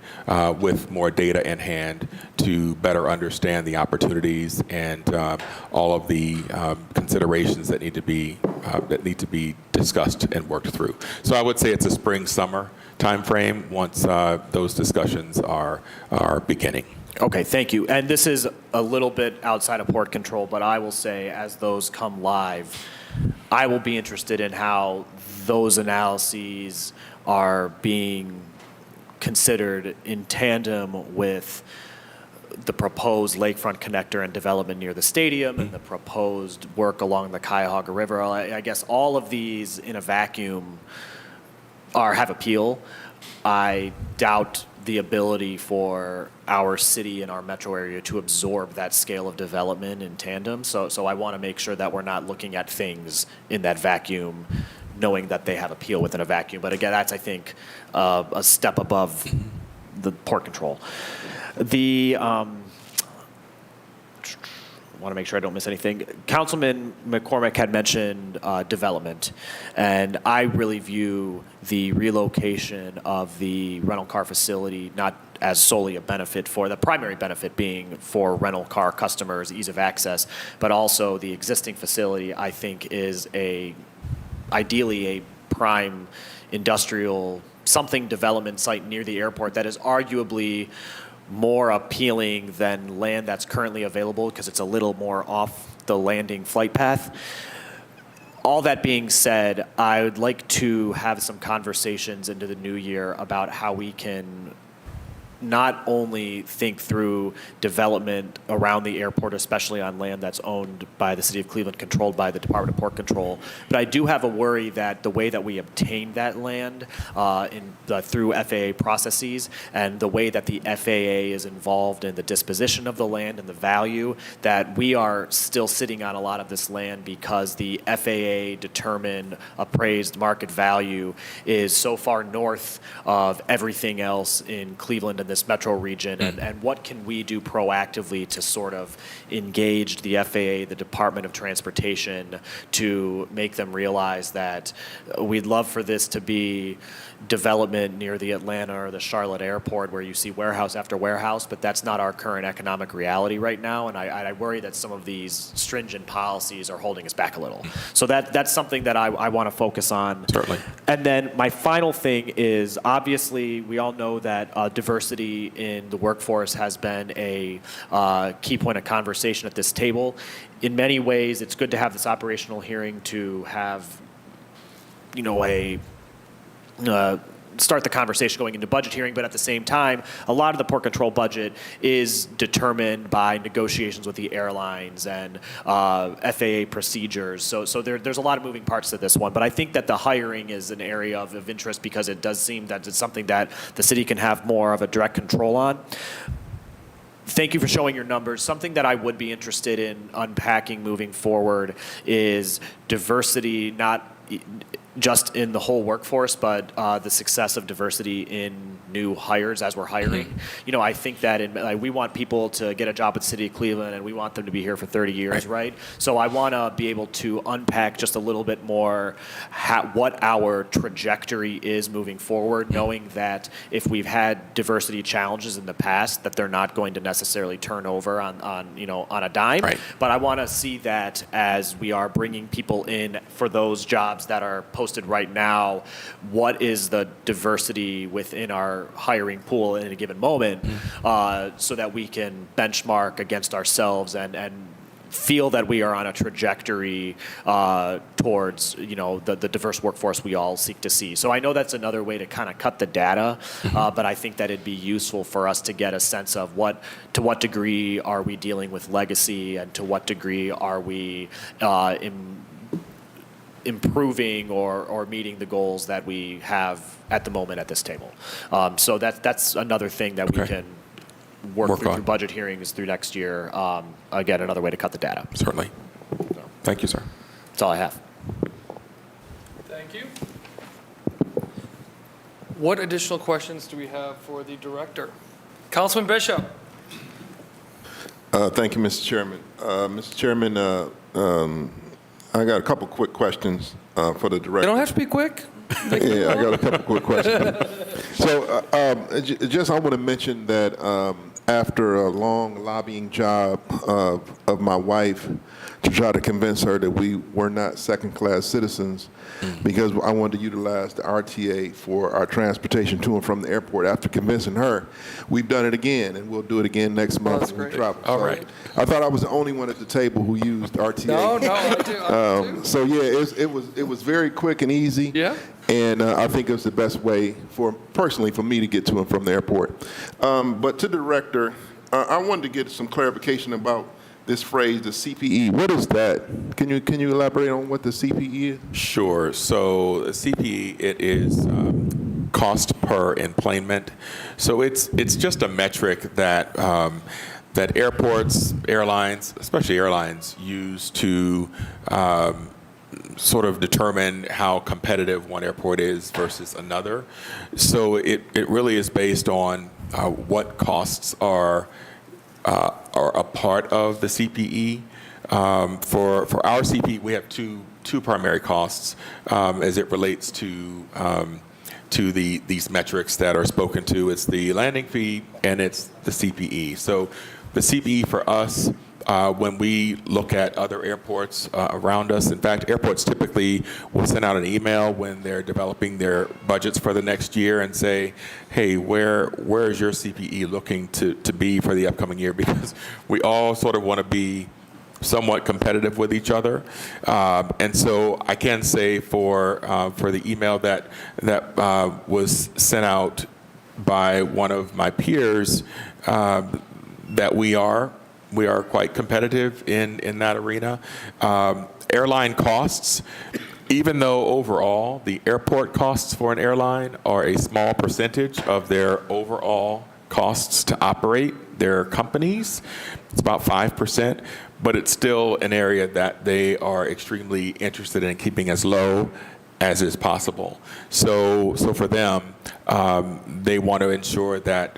Speaker 4: with more data in hand to better understand the opportunities and all of the considerations that need to be discussed and worked through. So I would say it's a spring-summer timeframe once those discussions are beginning.
Speaker 7: Okay, thank you. And this is a little bit outside of port control, but I will say as those come live, I will be interested in how those analyses are being considered in tandem with the proposed lakefront connector and development near the stadium and the proposed work along the Cuyahoga River. I guess all of these in a vacuum have appeal. I doubt the ability for our city and our metro area to absorb that scale of development in tandem. So I want to make sure that we're not looking at things in that vacuum, knowing that they have appeal within a vacuum. But again, that's, I think, a step above the port control. I want to make sure I don't miss anything. Councilman McCormick had mentioned development, and I really view the relocation of the rental car facility not as solely a benefit, for the primary benefit being for rental car customers, ease of access, but also the existing facility, I think, is ideally a prime industrial something development site near the airport that is arguably more appealing than land that's currently available because it's a little more off the landing flight path. All that being said, I would like to have some conversations into the new year about how we can not only think through development around the airport, especially on land that's owned by the City of Cleveland, controlled by the Department of Port Control, but I do have a worry that the way that we obtain that land through FAA processes and the way that the FAA is involved in the disposition of the land and the value, that we are still sitting on a lot of this land because the FAA determined appraised market value is so far north of everything else in Cleveland and this metro region, and what can we do proactively to sort of engage the FAA, the Department of Transportation, to make them realize that we'd love for this to be development near the Atlanta or the Charlotte airport where you see warehouse after warehouse, but that's not our current economic reality right now, and I worry that some of these stringent policies are holding us back a little. So that's something that I want to focus on.
Speaker 4: Certainly.
Speaker 7: And then my final thing is, obviously, we all know that diversity in the workforce has been a key point of conversation at this table. In many ways, it's good to have this operational hearing to have, start the conversation going into budget hearing, but at the same time, a lot of the port control budget is determined by negotiations with the airlines and FAA procedures. So there's a lot of moving parts to this one, but I think that the hiring is an area of interest because it does seem that it's something that the city can have more of a direct control on. Thank you for showing your numbers. Something that I would be interested in unpacking moving forward is diversity, not just in the whole workforce, but the success of diversity in new hires as we're hiring. I think that we want people to get a job at the City of Cleveland, and we want them to be here for 30 years, right? So I want to be able to unpack just a little bit more what our trajectory is moving forward, knowing that if we've had diversity challenges in the past, that they're not going to necessarily turn over on a dime.
Speaker 4: Right.
Speaker 7: But I want to see that as we are bringing people in for those jobs that are posted right now, what is the diversity within our hiring pool in a given moment, so that we can benchmark against ourselves and feel that we are on a trajectory towards the diverse workforce we all seek to see. So I know that's another way to kind of cut the data, but I think that it'd be useful for us to get a sense of to what degree are we dealing with legacy, and to what degree are we improving or meeting the goals that we have at the moment at this table. So that's another thing that we can work through budget hearings through next year. Again, another way to cut the data.
Speaker 4: Certainly. Thank you, sir.
Speaker 7: That's all I have.
Speaker 1: Thank you. What additional questions do we have for the director? Councilman Bishop.
Speaker 9: Thank you, Mr. Chairman. Mr. Chairman, I got a couple quick questions for the director.
Speaker 1: They don't have to be quick.
Speaker 9: Yeah, I got a couple quick questions. So I want to mention that after a long lobbying job of my wife to try to convince her that we were not second-class citizens, because I wanted to utilize the RTA for our transportation to and from the airport. After convincing her, we've done it again, and we'll do it again next month
Speaker 1: That's
Speaker 9: when we
Speaker 1: great.
Speaker 9: travel.
Speaker 4: All
Speaker 9: So
Speaker 4: right.
Speaker 9: I thought I was the only one at the table who used RTA.
Speaker 1: No, I do.
Speaker 9: So yeah, it was very quick and easy.
Speaker 1: Yeah.
Speaker 9: And I think it was the best way personally for me to get to and from the airport. But to the director, I wanted to get some clarification about this phrase, the CPE. What is that? Can you elaborate on what the CPE is?
Speaker 4: Sure. So CPE, it is cost per enplanement. So it's just a metric that that airports, airlines, especially airlines, use to sort of determine how competitive one airport is versus another. So it really is based on what costs are a part of the CPE. For our CPE, we have two primary costs as it relates to these metrics that are spoken to. It's the landing fee and it's the CPE. So the CPE for us, when we look at other airports around us, in fact, airports typically will send out an email when they're developing their budgets for the next year and say, hey, where is your CPE looking to be for the upcoming year? Because we all sort of want to be somewhat competitive with each other. And so I can say for the email that was sent out by one of my peers, that we are quite competitive in that arena. Airline costs, even though overall the airport costs for an airline are a small percentage of their overall costs to operate their companies, it's about 5%, but it's still an area that they are extremely interested in keeping as low as is possible. So for them, They want to ensure that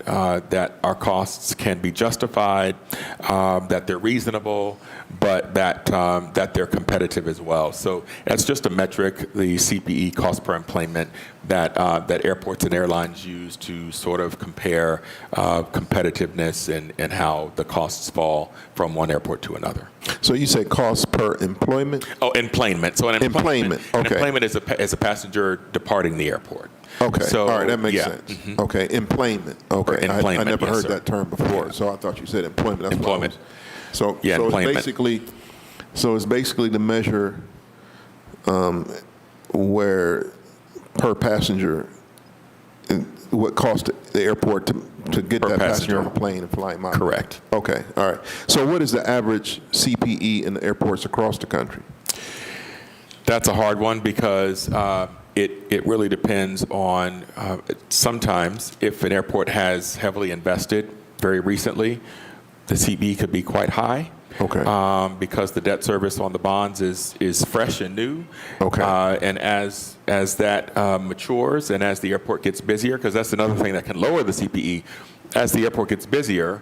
Speaker 4: that our costs can be justified, that they're reasonable, but that they're competitive as well. So that's just a metric, the CPE, cost per employment, that airports and airlines use to sort of compare competitiveness and how the costs fall from one airport to another.
Speaker 9: So you say cost per employment?
Speaker 4: Oh, employment. So an
Speaker 9: Employment,
Speaker 4: an
Speaker 9: okay.
Speaker 4: employment is a passenger departing the airport.
Speaker 9: Okay,
Speaker 4: So,
Speaker 9: all right, that makes
Speaker 4: yeah.
Speaker 9: sense.
Speaker 4: Mhm.
Speaker 9: Okay, employment, okay. I
Speaker 4: employment,
Speaker 9: never
Speaker 4: yes,
Speaker 9: heard
Speaker 4: sir.
Speaker 9: that term before, so I thought you said employment. That's what I
Speaker 4: Employment.
Speaker 9: was- So,
Speaker 4: Yeah,
Speaker 9: so
Speaker 4: employment.
Speaker 9: it's basically the measure where per passenger, what cost the airport to get
Speaker 4: Per
Speaker 9: that passenger
Speaker 4: passenger.
Speaker 9: on a plane and fly him out.
Speaker 4: Correct.
Speaker 9: Okay, all right. So what is the average CPE in the airports across the country?
Speaker 4: That's a hard one because it really depends on, sometimes if an airport has heavily invested very recently, the CPE could be quite high.
Speaker 9: Okay.
Speaker 4: Because the debt service on the bonds is fresh and new.
Speaker 9: Okay.
Speaker 4: And as that matures and as the airport gets busier, because that's another thing that can lower the CPE, as the airport gets busier,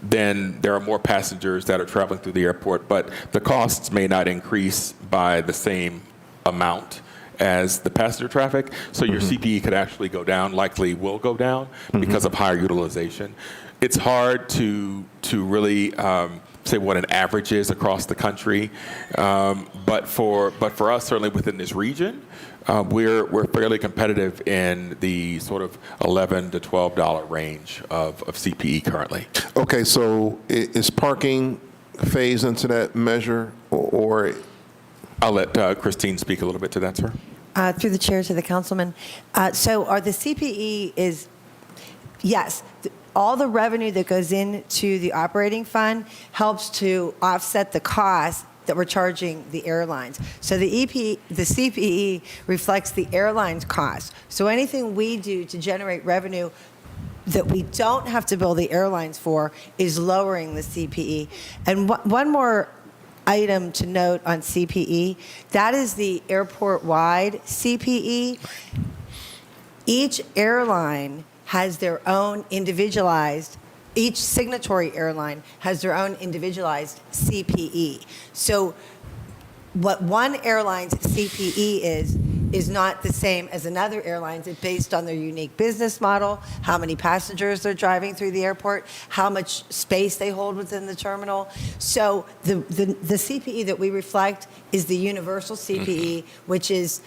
Speaker 4: then there are more passengers that are traveling through the airport, but the costs may not increase by the same amount as the passenger traffic. So your CPE could actually go down, likely will go down because of higher utilization. It's hard to really say what an average is across the country, but for us, certainly within this region, we're fairly competitive in the sort of $11 to $12 range of CPE currently.
Speaker 9: Okay, so is parking phased into that measure, or
Speaker 4: I'll let Christine speak a little bit to that, sir.
Speaker 3: Through the chair to the councilman. So are the CPE is, yes, all the revenue that goes into the operating fund helps to offset the cost that we're charging the airlines. So the CPE reflects the airline's cost. So anything we do to generate revenue that we don't have to bill the airlines for is lowering the CPE. And one more item to note on CPE, that is the airport-wide CPE. Each airline has their own individualized, each signatory airline has their own individualized CPE. So what one airline's CPE is not the same as another airline's. It's based on their unique business model, how many passengers they're driving through the airport, how much space they hold within the terminal. So the CPE that we reflect is the universal CPE, which is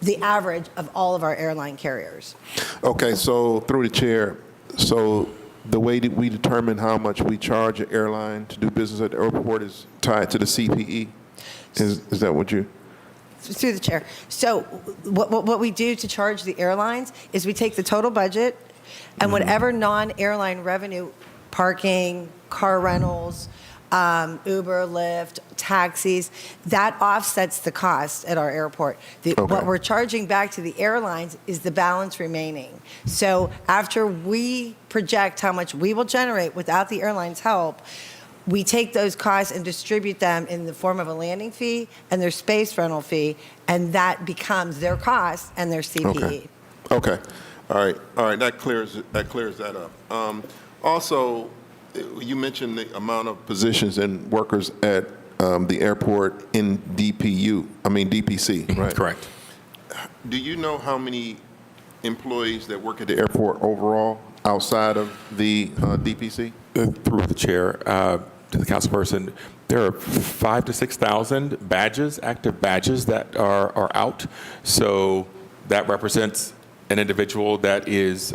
Speaker 3: the average of all of our airline carriers.
Speaker 9: okay, so through the chair, so the way that we determine how much we charge an airline to do business at the airport is tied to the CPE? Is that what you?
Speaker 3: Through the chair. So what we do to charge the airlines is we take the total budget and whatever non-airline revenue, parking, car rentals, Uber, Lyft, taxis, that offsets the cost at our airport. What we're charging back to the airlines is the balance remaining. So after we project how much we will generate without the airlines' help, we take those costs and distribute them in the form of a landing fee and their space rental fee, and that becomes their cost and their CPE.
Speaker 9: Okay, all right, that clears that up. Also, you mentioned the amount of positions and workers at the airport in DPC, right?
Speaker 4: Correct.
Speaker 9: Do you know how many employees that work at the airport overall outside of the DPC?
Speaker 4: Through the chair to the councilperson, there are 5,000 to 6,000 badges, active badges that are out. So that represents an individual that is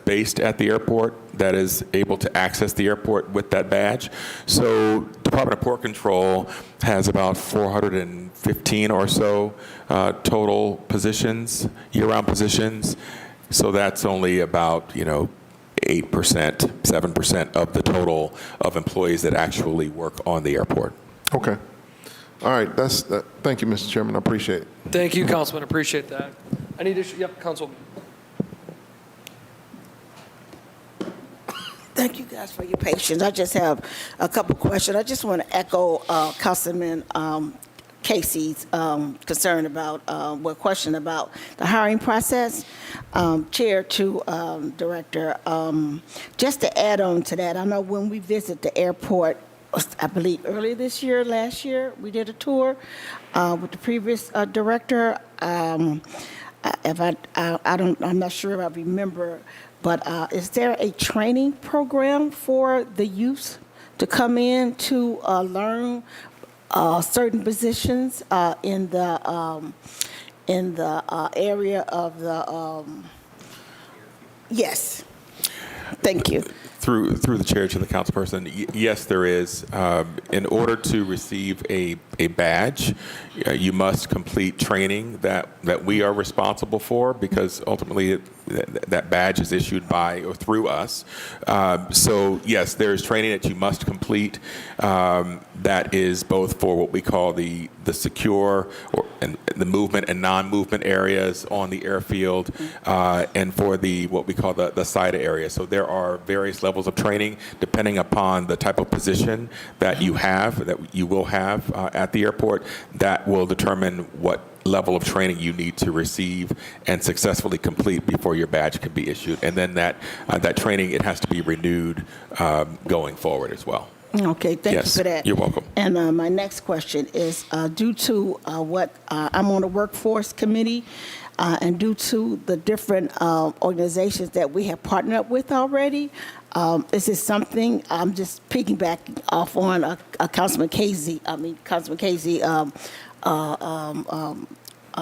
Speaker 4: based at the airport, that is able to access the airport with that badge. So Department of Port Control has about 415 or so total positions, year-round positions. So that's only about 8%, 7% of the total of employees that actually work on the airport.
Speaker 9: Okay. All right, thank you, Mr. Chairman, I appreciate it.
Speaker 1: Thank you, Councilman. Appreciate that. I need to, yep, Councilman.
Speaker 2: Thank you guys for your patience. I just have a couple questions. I just want to echo Councilman Casey's concern about, question about the hiring process. Chair to Director, just to add on to that, I know when we visit the airport, I believe earlier this year, last year, we did a tour with the previous director. I'm not sure if I remember, but is there a training program for the youth to come in to learn certain positions in the area of the? Yes. Thank you.
Speaker 4: Through the chair to the councilperson, yes, there is. In order to receive a badge, you must complete training that we are responsible for, because ultimately that badge is issued by or through us. So yes, there is training that you must complete. That is both for what we call the secure and the movement and non-movement areas on the airfield, and for what we call the SIDA area. So there are various levels of training depending upon the type of position that you will have at the airport, that will determine what level of training you need to receive and successfully complete before your badge can be issued. And then that training, it has to be renewed going forward as well.
Speaker 2: Okay, thank
Speaker 4: Yes,
Speaker 2: you for that.
Speaker 4: you're welcome.
Speaker 2: And my next question is, due to what I'm on the workforce committee, and due to the different organizations that we have partnered up with already, is this something, I'm just piggybacking off on Councilman Casey,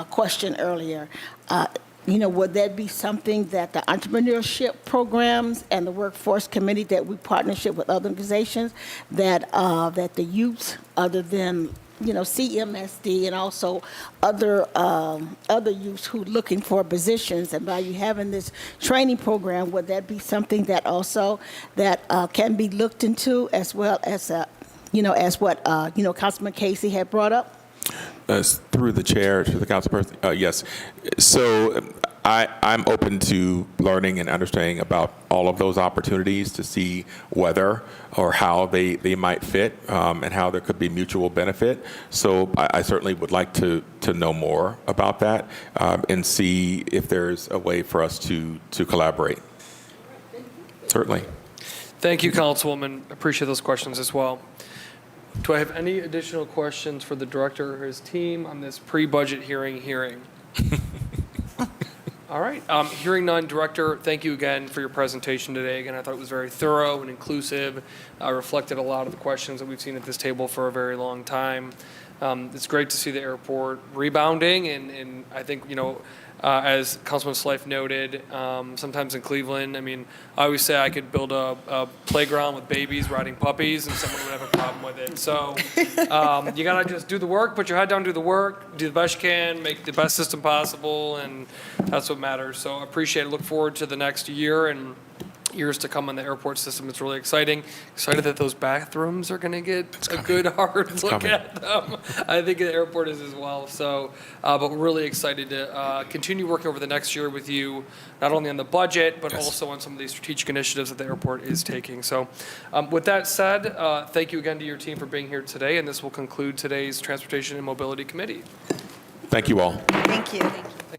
Speaker 2: question earlier. Would that be something that the entrepreneurship programs and the workforce committee that we partnership with other organizations that the youth, other than CMSD and also other youth who looking for positions, and by you having this training program, would that be something that also that can be looked into, as well as as what Councilman Casey had brought up?
Speaker 4: Through the chair to the councilperson, yes. So I'm open to learning and understanding about all of those opportunities to see whether or how they might fit, and how there could be mutual benefit. So I certainly would like to know more about that, and see if there's a way for us to collaborate. Certainly.
Speaker 1: Thank you, Councilwoman. Appreciate those questions as well. Do I have any additional questions for the director or his team on this pre-budget hearing? All right. Hearing none, Director, thank you again for your presentation today. Again, I thought it was very thorough and inclusive. Reflected a lot of the questions that we've seen at this table for a very long time. It's great to see the airport rebounding, and I think, as Councilman Slife noted, sometimes in Cleveland, I always say I could build a playground with babies riding puppies and someone would have a problem with it. So you got to just do the work, put your head down, do the work, do the best you can, make the best system possible, and that's what matters. So I appreciate it. Look forward to the next year and years to come on the airport system. It's really exciting. Excited that those bathrooms are going to get a good hard look at them. I think the airport is as well. So, but we're really excited to continue working over the next year with you, not only on the budget, but also on some of these strategic initiatives that the airport is taking. So with that said, thank you again to your team for being here today, and this will conclude today's Transportation and Mobility Committee.
Speaker 4: Thank you all.
Speaker 3: Thank you.
Speaker 1: Thank